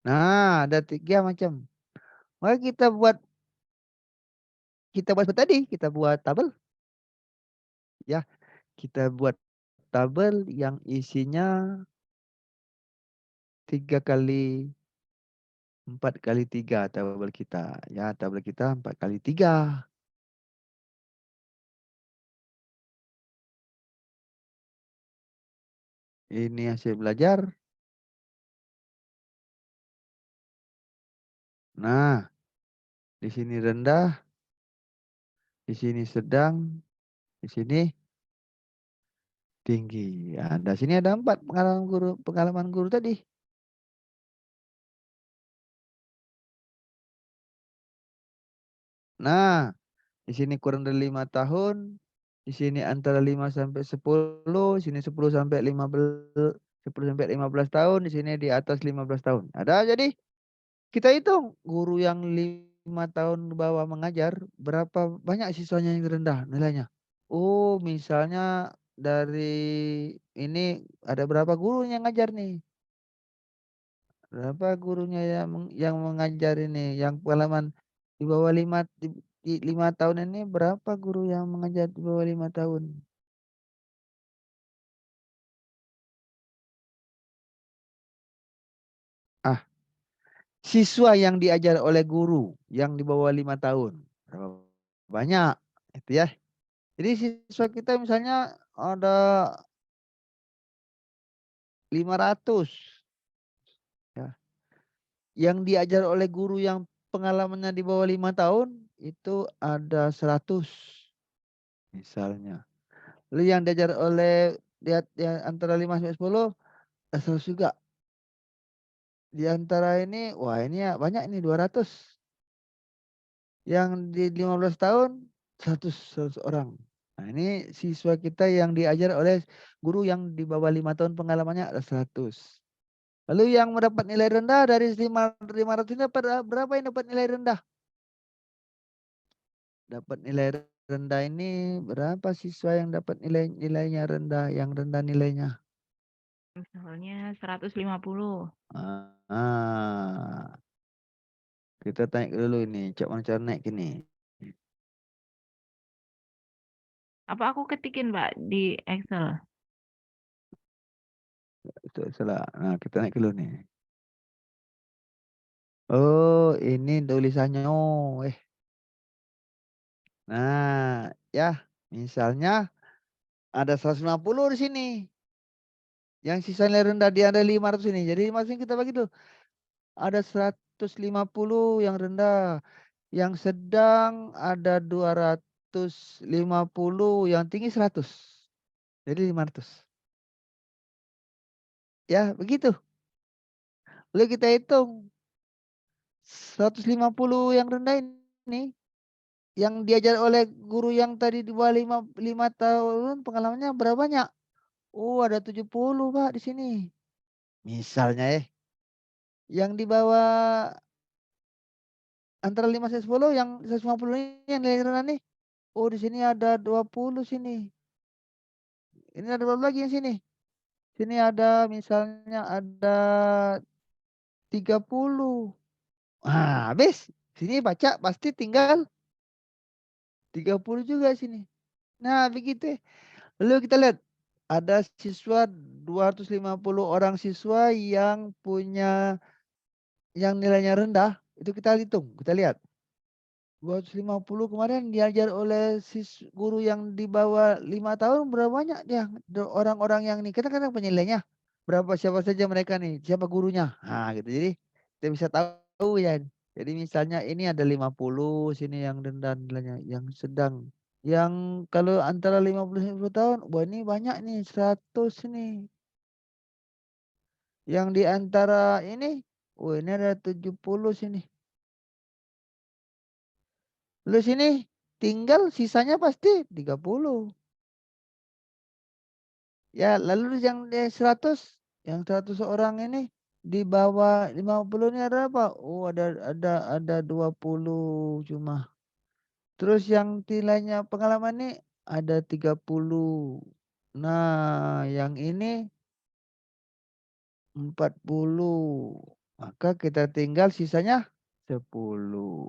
Nah, ada 3 macam. Maka kita buat seperti tadi, kita buat tabel ya. Kita buat tabel yang isinya 3 kali 4 kali 3 tabel kita. Ya, tabel kita 4 kali 3. Ini hasil belajar. Nah, di sini rendah, di sini sedang, di sini tinggi. Di sini ada 4 pengalaman guru tadi. Nah, di sini kurang dari 5 tahun, di sini antara 5 sampai 10, di sini 10 sampai 15, 10 sampai 15 tahun, di sini di atas 15 tahun. Ada jadi kita hitung guru yang 5 tahun ke bawah mengajar, berapa banyak siswanya yang rendah nilainya. Oh, misalnya dari ini ada berapa guru yang ngajar nih? Berapa gurunya yang mengajar ini, yang pengalaman di bawah 5 tahun ini berapa guru yang mengajar di bawah 5 tahun? Ah, siswa yang diajar oleh guru yang di bawah 5 tahun, berapa banyak? Itu ya. Jadi siswa kita misalnya ada 500 ya. Yang diajar oleh guru yang pengalamannya di bawah 5 tahun itu ada 100 misalnya. Lalu yang diajar oleh dia antara 5 sampai 10 ada 100 juga. Di antara ini, wah ini ya banyak ini 200. Yang di 15 tahun 100 orang. Nah, ini siswa kita yang diajar oleh guru yang di bawah 5 tahun pengalamannya ada 100. Lalu yang mendapat nilai rendah dari 500 ini dapat berapa yang dapat nilai rendah? Dapat nilai rendah ini berapa siswa yang dapat nilainya rendah, yang rendah nilainya? Misalnya 150. Ah, kita tanya dulu ini, cak mana cara naik ini. Apa aku ketikin, Mbak, di Excel? Itu salah. Nah, kita naik dulu nih. Oh, ini tulisannya. Oh, nah, ya, misalnya ada 150 di sini. Yang sisa nilai rendah dia ada 500 ini. Jadi masing kita bagi dulu. Ada 150 yang rendah. Yang sedang ada 250, yang tinggi 100. Jadi 500. Ya, begitu. Lalu kita hitung 150 yang rendah ini yang diajar oleh guru yang tadi di bawah 5 tahun pengalamannya berapa banyak? Oh, ada 70, Pak, di sini. Misalnya yang di bawah antara 5 sampai 10 yang 150 ini yang nilai rendah nih. Oh, di sini ada 20 sini. Ini ada berapa lagi yang sini? Sini ada misalnya ada 30. Habis. Sini baca pasti tinggal 30 juga sini. Nah, begitu. Lalu kita lihat ada siswa 250 orang siswa yang punya yang nilainya rendah, itu kita hitung, kita lihat. 250 kemarin diajar oleh guru yang di bawah 5 tahun berapa banyak dia orang-orang yang nih kita kan penilainya berapa siapa saja mereka nih siapa gurunya gitu jadi kita bisa tahu ya jadi misalnya ini ada 50 sini yang rendah nilainya yang sedang yang kalau antara 50 sampai 10 tahun wah ini banyak nih 100 nih yang di antara ini wah ini ada 70 sini. Lu sini tinggal sisanya pasti 30. Ya, lalu yang 100, yang 100 orang ini di bawah 50 ini ada apa? Oh, ada 20 cuma. Terus yang nilainya pengalaman nih ada 30. Nah, yang ini 40. Maka kita tinggal sisanya 10.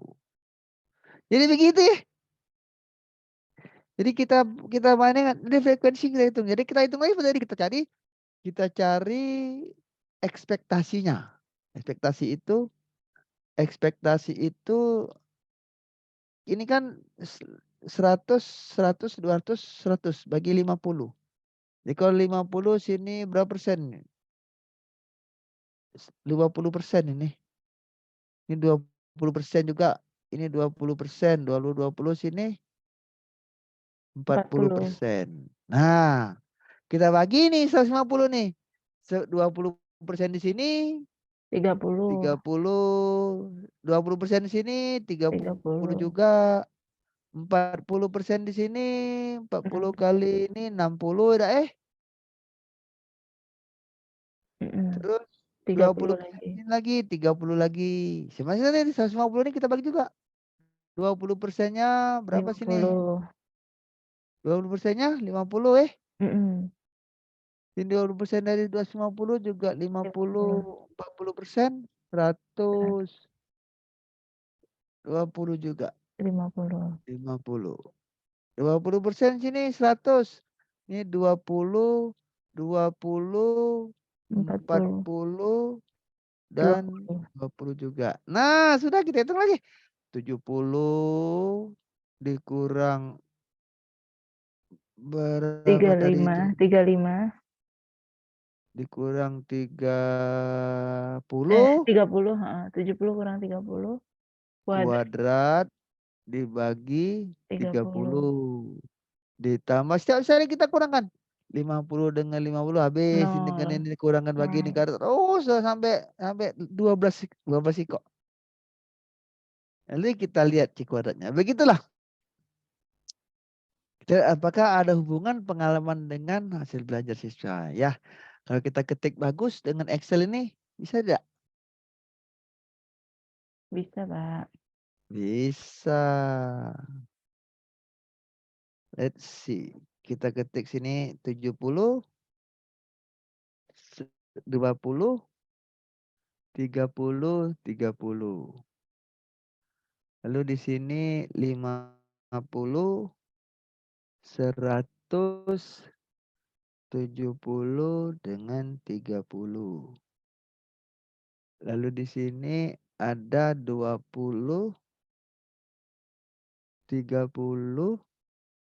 Jadi begitu ya. Jadi kita mainnya ini frekuensi kita hitung. Jadi kita hitung aja tadi kita cari ekspektasinya. Ekspektasi itu ekspektasi itu ini kan 100, 100, 200, 100 bagi 50. Jadi kalau 50 sini berapa persen? 50% ini. Ini 20% juga. Ini 20%. 20 sini empat empat puluh puluh persen. Nah, kita bagi nih 150 nih. 20% di sini, 30 30, 20% di sini, tiga tiga puluh puluh juga, 40% di sini, 40 enam kali ini 60 udah mhm, terus tiga dua puluh puluh persen lagi, ini lagi, 30 lagi. Sebenarnya nih 150 ini kita bagi juga. 20%-nya berapa lima sini? puluh 20%-nya 50 mhm, Ini 20% dari 250 juga lima lima puluh puluh 40%, 120 juga 50 50. 20% sini 100. Ini 20, 20, empat empat puluh puluh dua dan puluh 20 juga. Nah, sudah kita hitung lagi. 70 dikurang berapa tiga tadi lima itu? tiga lima Dikurang 30 30 heeh, 70 kurang 30 kuadrat dibagi tiga tiga puluh puluh Ditambah setiap hari kita kurangkan. 50 dengan 50 habis ini dengan nol ini kurangkan bagi ini nol terus sampai sampai 12 siko. Nanti kita lihat C kuadratnya. Begitulah. Apakah ada hubungan pengalaman dengan hasil belajar siswa? Ya, kalau kita ketik bagus dengan Excel ini bisa tidak? bisa Pak. Bisa. Let's see. Kita ketik sini 70, 20, 30, 30. Lalu di sini 50, 100, 70 dengan 30. Lalu di sini ada 20, 30,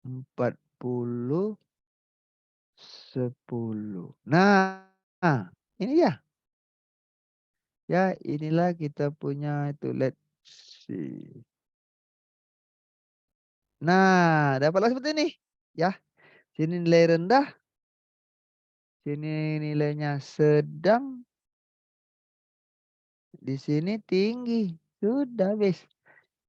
40, 10. Nah, ini ya. Ya, inilah kita punya itu. Let's see. Nah, dapatlah seperti ini. Ya, sini nilai rendah, sini nilainya sedang, di sini tinggi. Sudah, habis.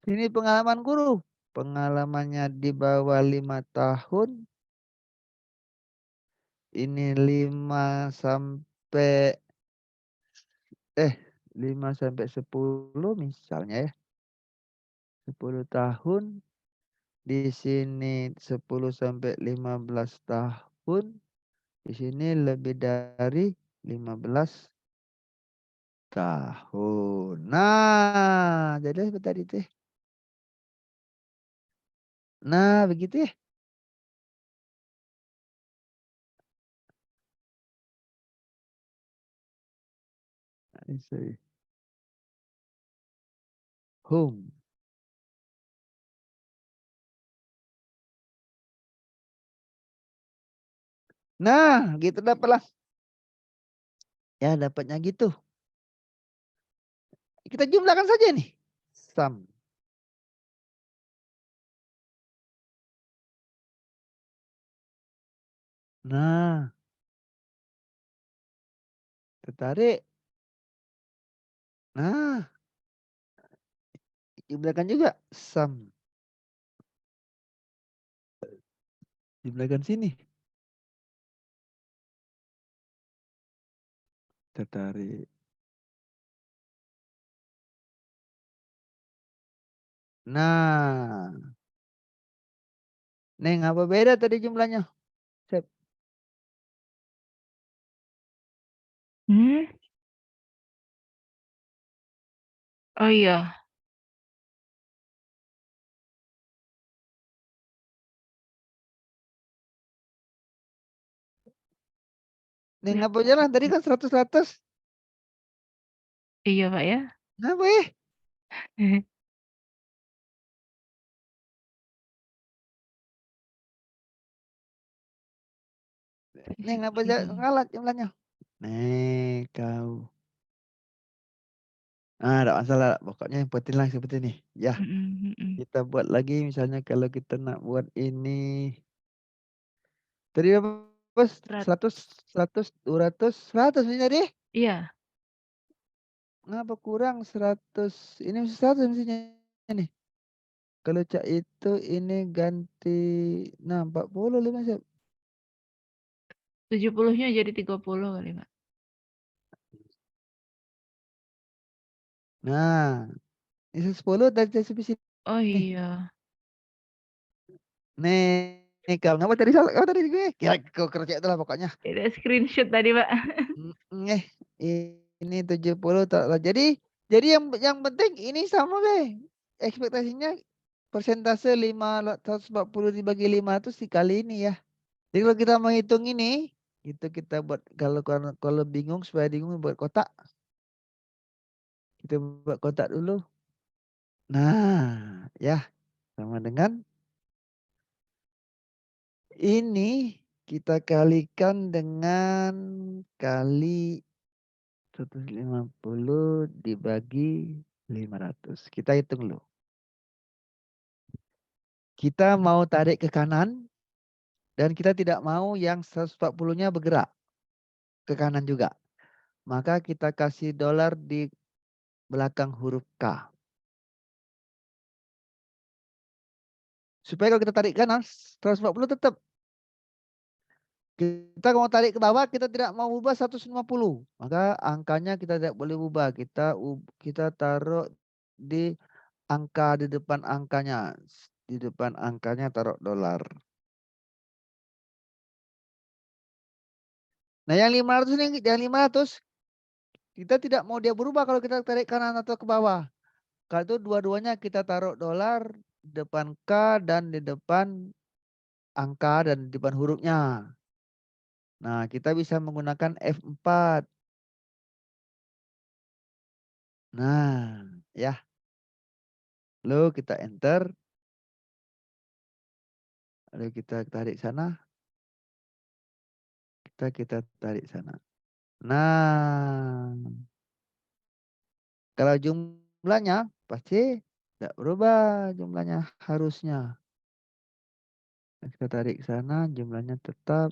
Ini pengalaman guru. Pengalamannya di bawah 5 tahun. Ini eh 5 sampai 10 misalnya ya. 10 tahun. Di sini 10 sampai 15 tahun. Di sini lebih dari 15 tahun. Nah, jadi seperti tadi teh. Nah, begitu ya. I see. Home. Nah, gitu dapatlah. Ya, dapatnya gitu. Kita jumlahkan saja nih. Sum. Nah, tertarik. Nah, jumlahkan juga. Sum. Jumlahkan sini. Tertarik. Nah, Neng apa beda tadi jumlahnya? Sep. Hmm? Oh iya, Neng lima apa jalan tadi kan 100-100. iya Pak ya. Kenapa ya? Neng apa Tujuh. ngalah jumlahnya? Nih kau. Ah, tidak masalah. Pokoknya yang penting lah seperti ini. Ya, Mm-mm, mm-mm. kita buat lagi misalnya kalau kita nak buat ini. Tadi apa? Bos? Serat. 100, 100, 200, 100 ini tadi. Iya, Ngapa kurang 100? Ini mesti 100 mestinya nih. Kalau cak itu ini ganti. Nah, 45 siap. 70-nya jadi 30 kali Pak. Nah, ini 10 dari habis Oh ini. iya, Nih, kau ngapa tadi salah? Kau tadi gue. Ya, kau kerja itulah pokoknya. ada screenshot tadi Pak. Eh, ini 70 tak lah. Jadi yang penting ini sama deh. Ekspektasinya persentase 540 dibagi 500 dikali ini ya. Jadi kalau kita menghitung ini, itu kita buat kalau bingung supaya bingung buat kotak. Kita buat kotak dulu. Nah, ya sama dengan ini kita kalikan dengan kali 150 dibagi 500. Kita hitung dulu. Kita mau tarik ke kanan dan kita tidak mau yang 140-nya bergerak ke kanan juga. Maka kita kasih dolar di belakang huruf K. Supaya kalau kita tarik kanan 140 tetap. Kita mau tarik ke bawah kita tidak mau ubah 150. Maka angkanya kita tidak boleh ubah. Kita taruh di angka di depan angkanya. Di depan angkanya taruh dolar. Nah, yang 500 ini, yang 500 kita tidak mau dia berubah kalau kita tarik kanan atau ke bawah. Kalau itu dua-duanya kita taruh dolar di depan K dan di depan angka dan di depan hurufnya. Nah, kita bisa menggunakan F4. Nah, ya. Lalu kita enter. Lalu kita tarik sana. Kita tarik sana. Nah, kalau jumlahnya pasti tidak berubah jumlahnya harusnya. Kita tarik sana jumlahnya tetap.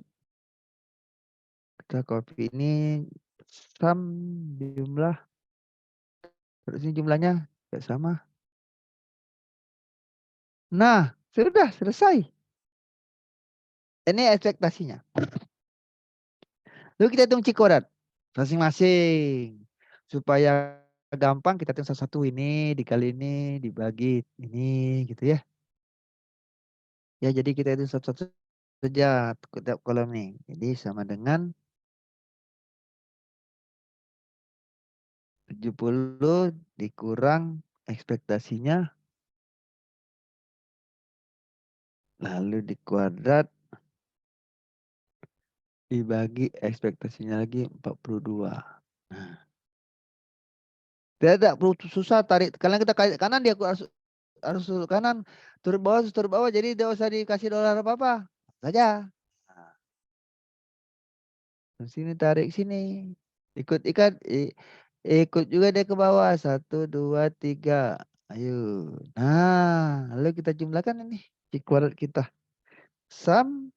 Kita copy ini sum jumlah. Terus ini jumlahnya tidak sama. Nah, sudah selesai. Ini ekspektasinya. Lalu kita hitung cikorat masing-masing. Supaya gampang kita hitung satu-satu ini dikali ini dibagi ini gitu ya. Ya jadi kita hitung satu-satu saja tiap kolom nih. Jadi sama dengan 70 dikurang ekspektasinya lalu dikuadrat dibagi ekspektasinya lagi 42. Nah, tidak perlu susah tarik. Karena kita kali kanan dia harus turun kanan, turun bawah. Jadi tidak usah dikasih dolar apa-apa. Saja. Nah, dari sini tarik sini. Ikut ikat, ikut juga dia ke bawah. 1, 2, 3. Ayo. Nah, lalu kita jumlahkan ini. Kuadrat kita. Sum.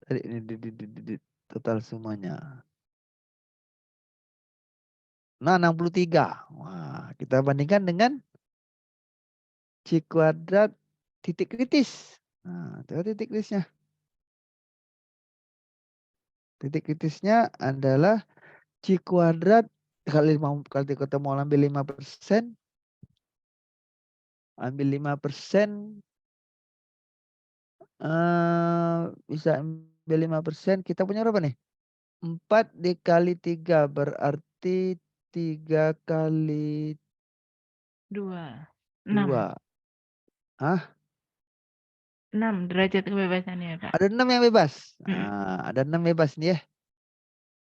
Tarik ini total semuanya. Nah, 63. Wah, kita bandingkan dengan C kuadrat titik kritis. Nah, itu titik kritisnya. Titik kritisnya adalah C kuadrat kali kita mau ambil 5%. ambil 5%, bisa ambil 5%, kita punya berapa nih? 4 dikali 3 berarti 3 kali 2. 6. 2. Hah? 6 derajat kebebasannya, Kak. Ada 6 yang bebas? Mhm. Ada 6 bebas nih ya.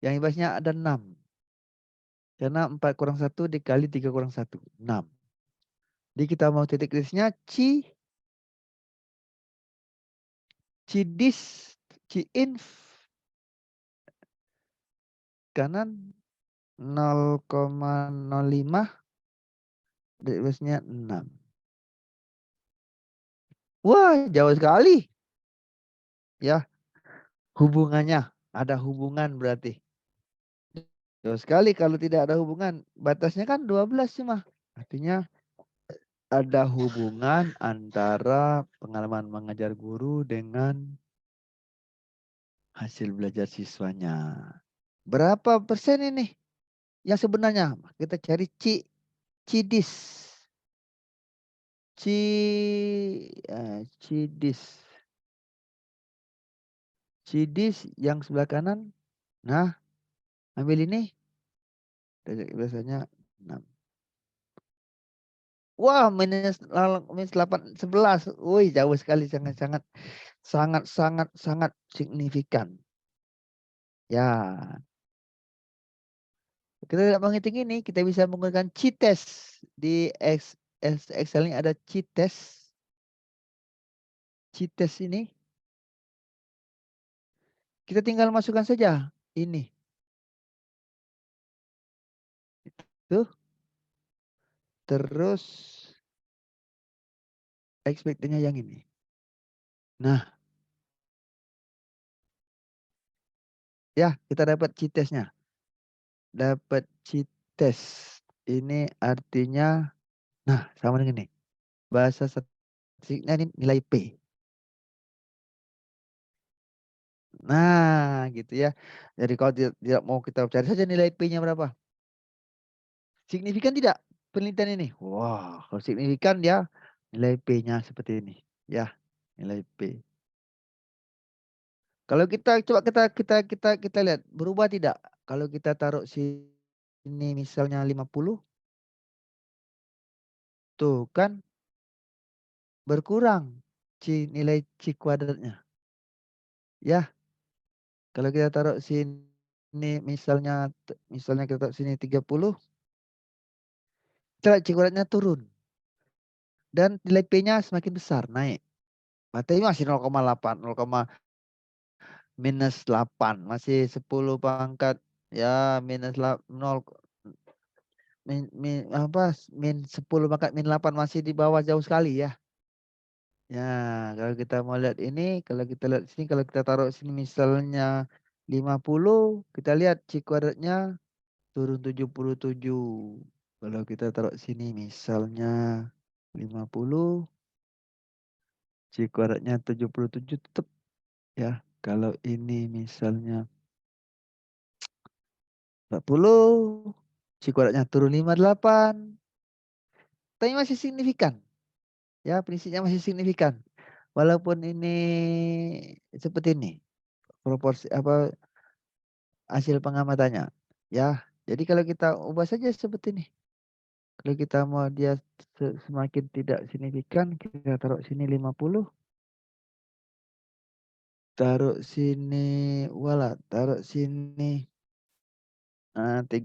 Yang bebasnya ada 6. Karena 4 kurang 1 dikali 3 kurang 1, 6. Jadi kita mau titik krisisnya Cidis, Ciinf kanan 0,05 bebasnya 6. Wah, jauh sekali. Ya, hubungannya. Ada hubungan berarti. Jauh sekali kalau tidak ada hubungan. Batasnya kan 12 cuma. Artinya ada hubungan antara pengalaman mengajar guru dengan hasil belajar siswanya. Berapa persen ini yang sebenarnya? Kita cari Cidis. Cidis. Cidis yang sebelah kanan. Nah, ambil ini. Biasanya 6. Wah, minus 8, 11. Wih, jauh sekali, sangat signifikan. Ya, kita tidak menghitung ini, kita bisa menggunakan C-test. Di Excel ini ada C-test. C-test ini kita tinggal masukkan saja ini. Tuh. Terus expect-nya yang ini. Nah, ya, kita dapat C-test-nya. Dapat C-test. Ini artinya, nah, sama dengan ini. Bahasa statistiknya ini nilai P. Nah, gitu ya. Jadi kalau tidak mau kita cari saja nilai P-nya berapa. Signifikan tidak penelitian ini? Wah, kalau signifikan dia nilai P-nya seperti ini. Ya, nilai P. Kalau kita coba kita lihat berubah tidak? Kalau kita taruh sini misalnya 50, tuh kan berkurang nilai C kuadratnya. Ya, kalau kita taruh sini misalnya kita taruh sini 30, C kuadratnya turun dan nilai P-nya semakin besar naik. Berarti masih 0,8, minus 8, masih 10 pangkat ya minus 0 min 10 pangkat min 8 masih di bawah jauh sekali ya. Ya, kalau kita mau lihat ini, kalau kita lihat sini, kalau kita taruh sini misalnya 50, kita lihat C kuadratnya turun 77. Kalau kita taruh sini misalnya 50, C kuadratnya 77 tetap ya. Kalau ini misalnya 40, C kuadratnya turun 58. Tapi masih signifikan. Ya, prinsipnya masih signifikan. Walaupun ini seperti ini. Proporsi apa hasil pengamatannya. Ya, jadi kalau kita ubah saja seperti ini. Kalau kita mau dia semakin tidak signifikan, kita taruh sini 50. Taruh sini, wala, taruh sini 30.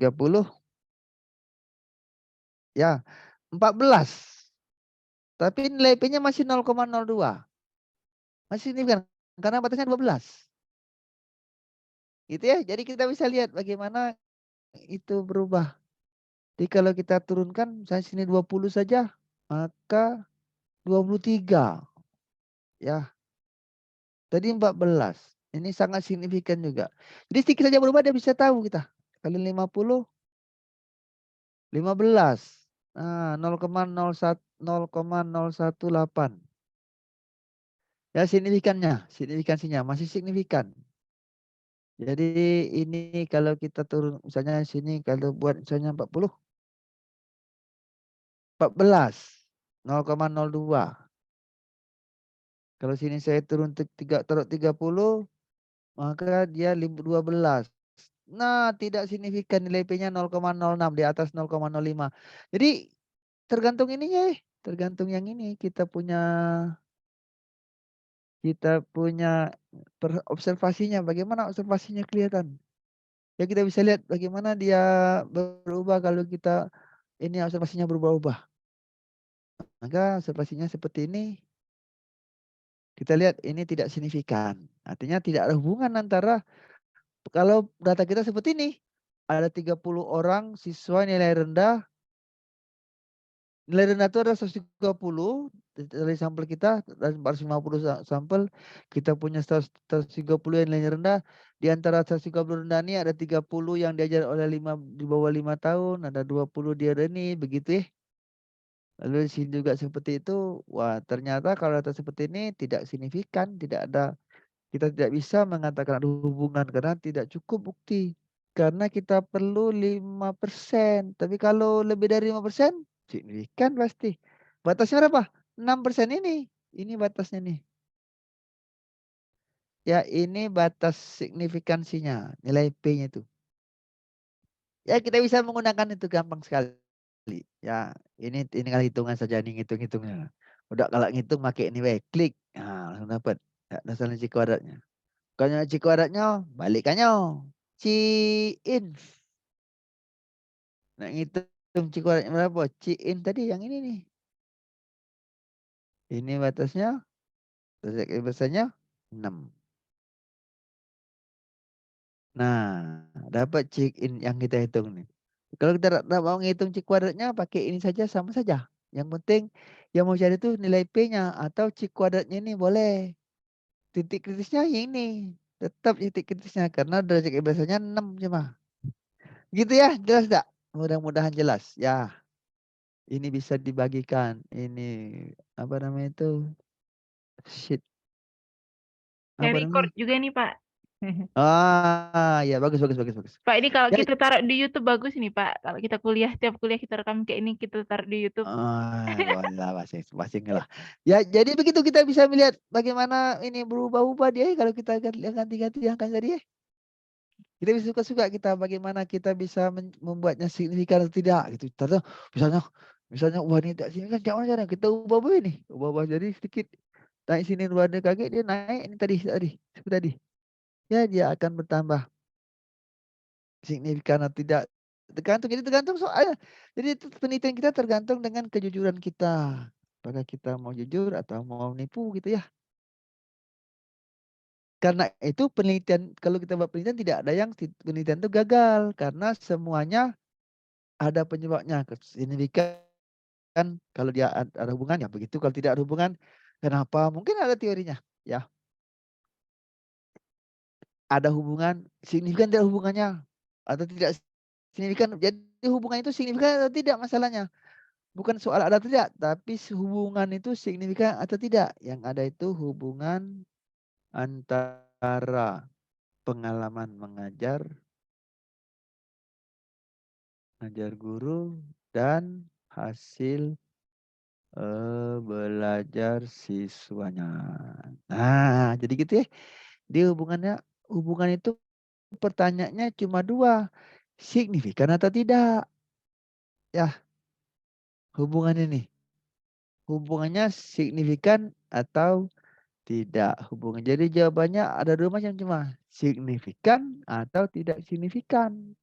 Ya, 14. Tapi nilai P-nya masih 0,02. Masih signifikan karena batasnya 12. Gitu ya. Jadi kita bisa lihat bagaimana itu berubah. Jadi kalau kita turunkan misalnya sini 20 saja, maka 23. Ya, tadi 14. Ini sangat signifikan juga. Jadi sedikit saja berubah dia bisa tahu kita. Kali 50, 15. Nah, 0,018. Ya signifikansinya masih signifikan. Jadi ini kalau kita turun misalnya sini kalau buat misalnya 40, 14. 0,02. Kalau sini saya turun taruh 30, maka dia 12. Nah, tidak signifikan nilai P-nya 0,06 di atas 0,05. Jadi tergantung ininya, tergantung yang ini kita punya observasinya, bagaimana observasinya kelihatan. Ya kita bisa lihat bagaimana dia berubah kalau kita ini observasinya berubah-ubah. Maka observasinya seperti ini, kita lihat ini tidak signifikan. Artinya tidak ada hubungan antara kalau data kita seperti ini. Ada 30 orang siswa nilai rendah itu ada 130 dari sampel kita, dari 450 sampel, kita punya 130 yang nilainya rendah. Di antara 130 rendah ini ada 30 yang diajar oleh di bawah 5 tahun, ada 20 dia ada ini, begitu ya. Lalu di sini juga seperti itu. Wah, ternyata kalau data seperti ini tidak signifikan, kita tidak bisa mengatakan ada hubungan karena tidak cukup bukti. Karena kita perlu 5%. Tapi kalau lebih dari 5%, signifikan pasti. Batasnya berapa? 6% ini. Ini batasnya nih. Ya, ini batas signifikansinya, nilai P-nya itu. Ya, kita bisa menggunakan itu gampang sekali. Ya, ini kali hitungan saja nih ngitung-hitungnya. Udah kalau ngitung pakai ini we, klik. Nah, langsung dapat. Ya, dasar C kuadratnya. Kalau C kuadratnya, balikannya. C in. Nak ngitung C kuadratnya berapa? C in tadi yang ini nih. Ini batasnya, besarnya 6. Nah, dapat C in yang kita hitung nih. Kalau kita tak mau ngitung C kuadratnya, pakai ini saja sama saja. Yang penting yang mau cari itu nilai P-nya atau C kuadratnya ini boleh. Titik kritisnya yang ini. Tetap titik kritisnya karena derajat kebebasannya 6 cuma. Gitu ya, jelas tak? Mudah-mudahan jelas. Ya, ini bisa dibagikan. Ini apa namanya itu? Sheet. Saya Apa record namanya? juga nih, Pak. Ya bagus bagus bagus bagus. Pak, ini kalau Ya, kita taruh di YouTube bagus nih, Pak. Kalau kita kuliah, tiap kuliah kita rekam kayak ini, kita taruh di YouTube. walah masing-masing lah. Ya, jadi begitu kita bisa melihat bagaimana ini berubah-ubah dia kalau kita ganti-ganti angka tadi ya. Kita bisa suka-suka kita bagaimana kita bisa membuatnya signifikan atau tidak gitu. Terus misalnya misalnya wah ini tidak signifikan kayak mana caranya? Kita ubah-ubah ini. Ubah-ubah jadi sedikit naik sini luarnya kaget dia naik ini tadi seperti tadi. Ya dia akan bertambah signifikan atau tidak. Tergantung soalnya. Jadi itu penelitian kita tergantung dengan kejujuran kita. Apakah kita mau jujur atau mau nipu gitu ya. Karena itu penelitian kalau kita buat penelitian tidak ada yang penelitian itu gagal karena semuanya ada penyebabnya. Signifikan kalau dia ada hubungan ya begitu, kalau tidak ada hubungan kenapa? Mungkin ada teorinya ya. Ada hubungan, signifikan tidak hubungannya atau tidak signifikan. Jadi hubungan itu signifikan atau tidak masalahnya. Bukan soal ada atau tidak, tapi hubungan itu signifikan atau tidak. Yang ada itu hubungan antara pengalaman mengajar guru dan hasil belajar siswanya. Nah, jadi gitu ya. Dia hubungan itu pertanyaannya cuma dua, signifikan atau tidak. Ya, hubungan ini. Hubungannya signifikan atau tidak hubungan. Jadi jawabannya ada dua macam cuma signifikan atau tidak signifikan.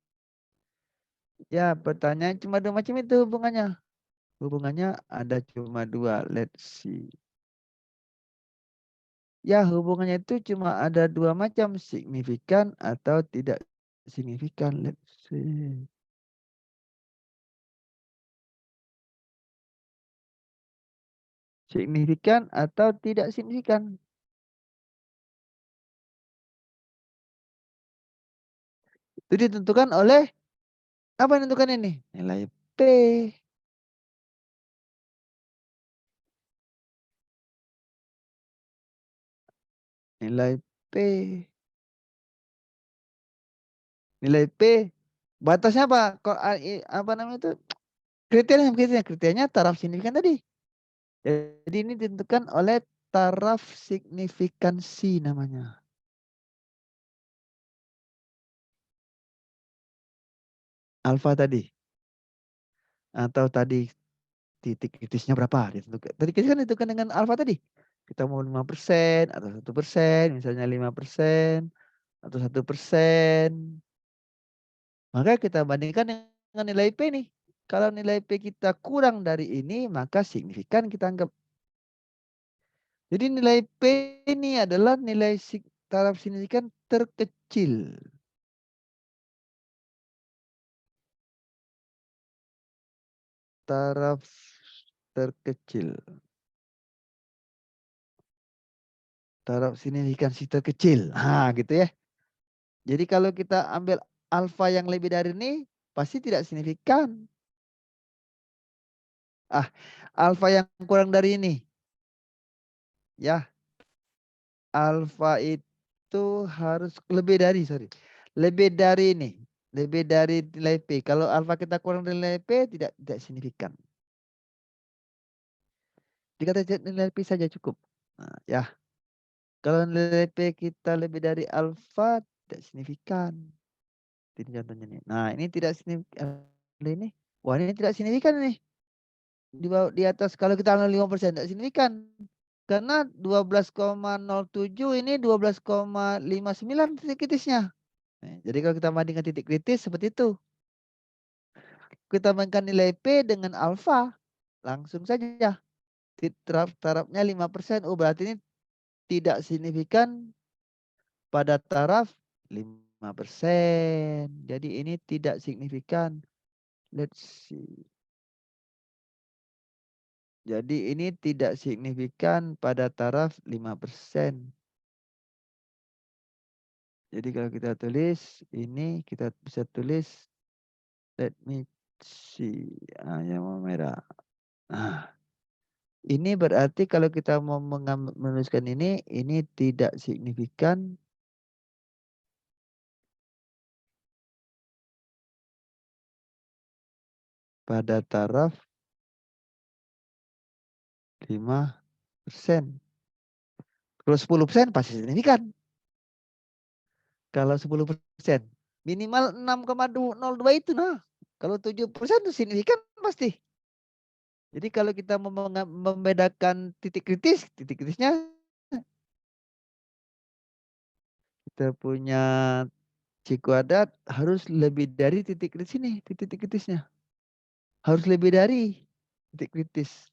Ya, pertanyaan cuma dua macam itu hubungannya. Hubungannya ada cuma dua. Let's see. Ya, hubungannya itu cuma ada dua macam, signifikan atau tidak signifikan. Let's see. Signifikan atau tidak signifikan. Itu ditentukan oleh apa yang menentukan ini? Nilai P. Nilai P. Nilai P. Batasnya apa? Apa namanya itu? Kriterianya, kriterianya taraf signifikan tadi. Jadi ini ditentukan oleh taraf signifikansi namanya. Alfa tadi. Atau tadi titik kritisnya berapa ditentukan. Tadi kan ditentukan dengan alfa tadi. Kita mau 5% atau 1%, misalnya 5% atau 1%. Maka kita bandingkan dengan nilai P nih. Kalau nilai P kita kurang dari ini, maka signifikan kita anggap. Jadi nilai P ini adalah nilai taraf signifikan terkecil. Taraf terkecil. Taraf signifikansi terkecil. Nah, gitu ya. Jadi kalau kita ambil alfa yang lebih dari ini, pasti tidak signifikan. Ah, alfa yang kurang dari ini. Ya, alfa itu harus lebih dari, sorry. Lebih dari ini. Lebih dari nilai P. Kalau alfa kita kurang dari nilai P, tidak signifikan. Jika nilai P saja cukup. Nah, ya. Kalau nilai P kita lebih dari alfa, tidak signifikan. Ini contohnya nih. Nah, ini tidak signifikan. Ini. Wah, ini tidak signifikan nih. Di atas kalau kita ambil 5% tidak signifikan. Karena 12,07 ini 12,59 titik kritisnya. Nah, jadi kalau kita bandingkan titik kritis seperti itu. Kita bandingkan nilai P dengan alfa. Langsung saja. Tarafnya 5%. Oh, berarti ini tidak signifikan pada taraf 5%. Jadi ini tidak signifikan. Let's see. Jadi ini tidak signifikan pada taraf 5%. Jadi kalau kita tulis ini, kita bisa tulis let me see. Yang merah. Nah, ini berarti kalau kita mau menuliskan ini tidak signifikan pada taraf 5%. Kalau 10% pasti signifikan. Kalau 10%. Minimal 6,02 itu. Nah, kalau 7% itu signifikan pasti. Jadi kalau kita membedakan titik kritisnya kita punya C kuadrat harus lebih dari titik kritis ini, titik kritisnya. Harus lebih dari titik kritis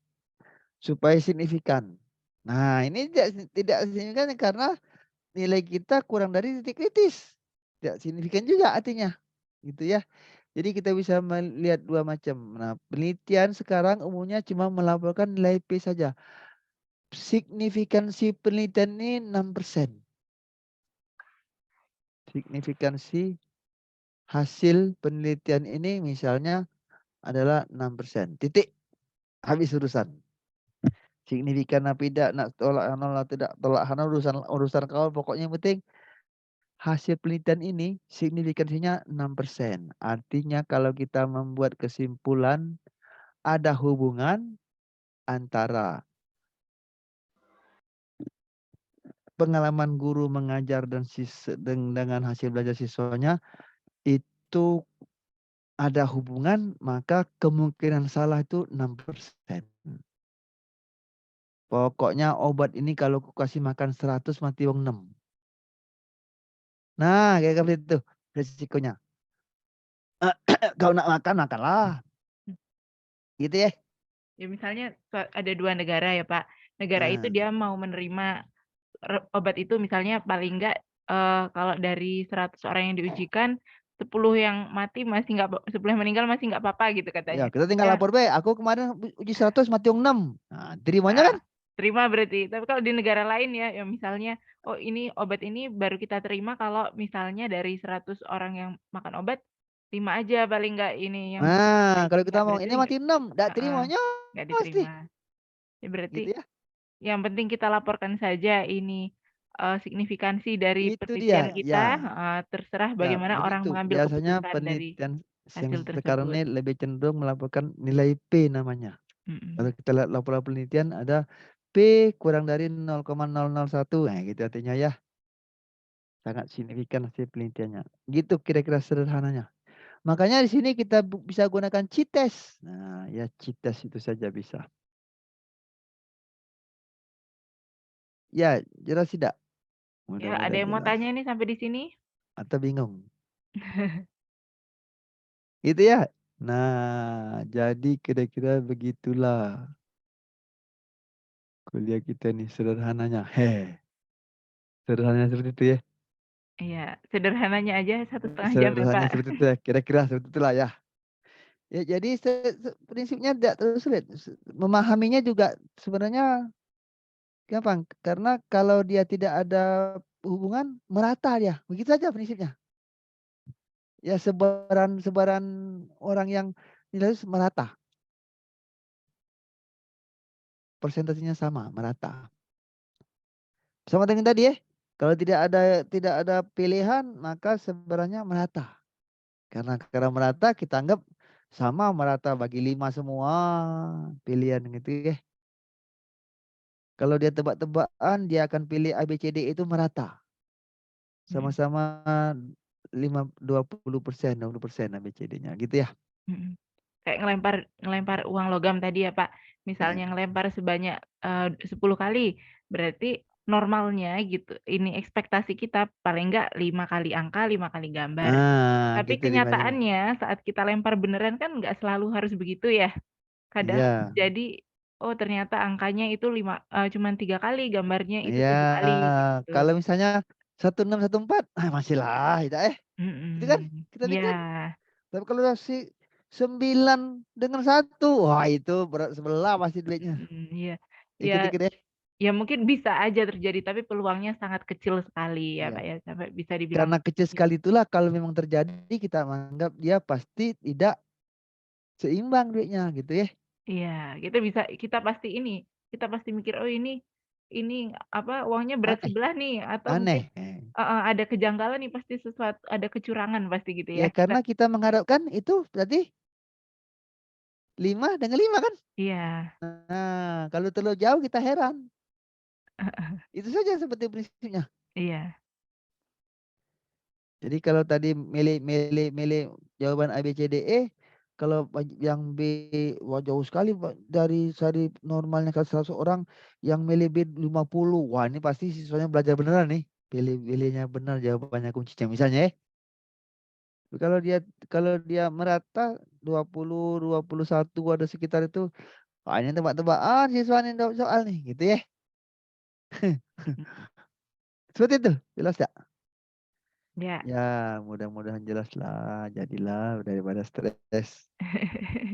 supaya signifikan. Nah, ini tidak signifikan karena nilai kita kurang dari titik kritis. Tidak signifikan juga artinya. Gitu ya. Jadi kita bisa melihat dua macam. Nah, penelitian sekarang umumnya cuma melaporkan nilai P saja. Signifikansi penelitian ini 6%. Signifikansi hasil penelitian ini misalnya adalah 6%. Titik. Habis urusan. Signifikan apa tidak, nak tolak nol atau tidak tolak nol urusan kau, pokoknya yang penting hasil penelitian ini signifikansinya 6%. Artinya kalau kita membuat kesimpulan ada hubungan antara pengalaman guru mengajar dan dengan hasil belajar siswanya itu ada hubungan, maka kemungkinan salah itu 6%. Pokoknya obat ini kalau aku kasih makan 100 mati wong 6. Nah, kayak seperti itu resikonya. Kau nak makan, makanlah. Gitu ya. Ya misalnya ada 2 negara ya, Pak. Negara itu Nah, dia mau menerima obat itu misalnya paling enggak, kalau dari 100 orang yang diujikan, 10 yang mati masih nggak 10 yang meninggal masih nggak apa-apa gitu ya katanya. kita tinggal Ya, lapor be. Aku kemarin uji 100 mati wong 6. Nah, terimanya heeh, kan? terima berarti. Tapi kalau di negara lain ya, yang misalnya, oh ini obat ini baru kita terima kalau misalnya dari 100 orang yang makan obat, 5 aja paling nggak ini yang Nah, baik. kalau kita Nah mau berarti ini mati 6, enggak heeh, terimanya nggak pasti. diterima. Ya berarti Gitu ya. yang penting kita laporkan saja ini, signifikansi dari Itu penelitian dia. kita, Ya, terserah ya bagaimana orang begitu. mengambil Biasanya keputusan dari penelitian yang hasil sekarang tersebut. ini lebih cenderung melaporkan nilai P namanya. Kalau mhm. kita lihat laporan penelitian ada P kurang dari 0,001, nah gitu artinya ya, sangat signifikan hasil penelitiannya. Gitu kira-kira sederhananya. Makanya di sini kita bisa gunakan cheat test. Nah, ya cheat test itu saja bisa. Ya, jelas tidak? Ya, ada Mudah-mudahan yang mau jelas. tanya nih sampai di sini? Atau bingung? Gitu ya? Nah, jadi kira-kira begitulah kuliah kita nih sederhananya. Sederhananya seperti itu ya. Iya, sederhananya aja 1,5 jam ya, Pak. Sederhananya seperti itu ya, kira-kira seperti itulah ya. Ya jadi prinsipnya tidak terlalu sulit, memahaminya juga sebenarnya gampang, karena kalau dia tidak ada hubungan, merata dia, begitu saja prinsipnya. Ya sebaran orang yang nilai merata, persentasenya sama, merata. Sama dengan tadi ya, kalau tidak ada pilihan, maka sebenarnya merata. Karena merata kita anggap sama merata bagi 5 semua pilihan gitu ya. Kalau dia tebak-tebakan, dia akan pilih A, B, C, D itu merata. Mhm Sama-sama 20%, 20% A, B, C, D-nya gitu ya? mhm. Kayak ngelempar ngelempar uang logam tadi ya, Pak. Heeh. Misalnya ngelempar sebanyak, 10 kali, berarti normalnya gitu, ini ekspektasi kita paling enggak 5 kali angka, 5 kali gambar. Tapi Gitu 5 kenyataannya saat kita lempar beneran kan nggak selalu harus begitu ya. Kadang iya jadi, oh ternyata angkanya itu cuman 3 kali, gambarnya itu iya, 7 kali gitu. kalau misalnya 1614, masihlah tidak gitu kan Mhm, kita iya, pikir. Tapi kalau si 9 dengan 1, wah itu berat sebelah pasti duitnya, iya. Ya dikit-dikit ya. ya mungkin bisa aja terjadi, tapi peluangnya sangat kecil sekali ya, Iya, Pak, ya, sampai bisa dibilang karena kecil gitu. sekali itulah kalau memang terjadi kita menganggap dia pasti tidak seimbang duitnya gitu ya. Iya, kita pasti ini, kita pasti mikir, "Oh ini apa, uangnya berat Aneh sebelah nih," atau mungkin aneh, heeh, ada kejanggalan nih, pasti ada kecurangan pasti gitu ya. ya karena kita mengharapkan itu berarti 5 dengan 5 kan? Iya, Nah, kalau terlalu jauh kita heran. Itu saja seperti prinsipnya. iya, Jadi kalau tadi milih milih milih jawaban A, B, C, D, E, kalau yang B, wah jauh sekali Pak dari normalnya kalau 100 orang, yang milih B 50, wah ini pasti siswanya belajar beneran nih, pilihnya benar jawabannya kuncinya misalnya ya. Kalau dia merata 20, 21 ada sekitar itu, wah ini tebak-tebakan siswa nih jawab soal nih, gitu ya. mhm, Seperti itu, jelas nggak? iya. Ya, mudah-mudahan jelaslah, jadilah daripada stres.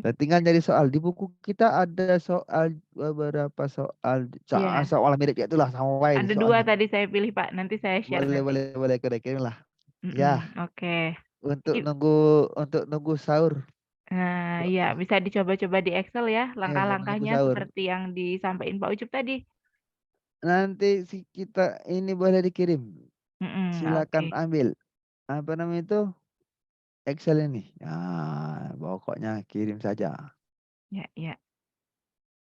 Dan tinggal nyari soal, di buku kita ada soal beberapa soal, Iya, soal mirip ya itulah, sama wae ada 2 soalnya. tadi saya pilih, Pak, nanti saya share Boleh nanti. boleh boleh, kirim-kirimlah. Ya, Mhm, oke. untuk I nunggu sahur. Nah, iya bisa dicoba-coba di Excel ya, Buat nunggu langkah-langkahnya sahur. seperti yang disampaikan Pak Ucup tadi. Nanti kita ini boleh dikirim, Mhm, silakan oke. ambil, apa namanya itu, Excel ini. Pokoknya kirim saja. Ya ya.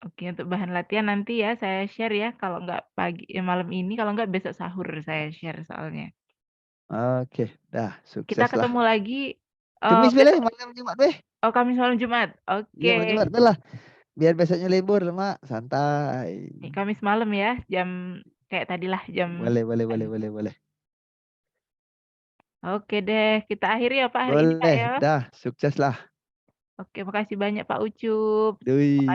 Oke, untuk bahan latihan nanti ya saya share ya, kalau nggak malam ini, kalau nggak besok sahur saya share soalnya. Oke, dah Kita sukseslah. ketemu lagi, Kemis boleh, besok malam Jumat beh. oh Kamis malam Jumat? Iya, Oke. malam Jumat belah. Biar besoknya libur, Mak, santai. Nih Kamis malam ya, kayak tadilah jam Boleh boleh boleh sekian. boleh boleh. Oke deh, kita akhiri ya Pak hari ini Kak Boleh, ya. dah sukseslah. Oke, makasih banyak Pak Ucup. Doi.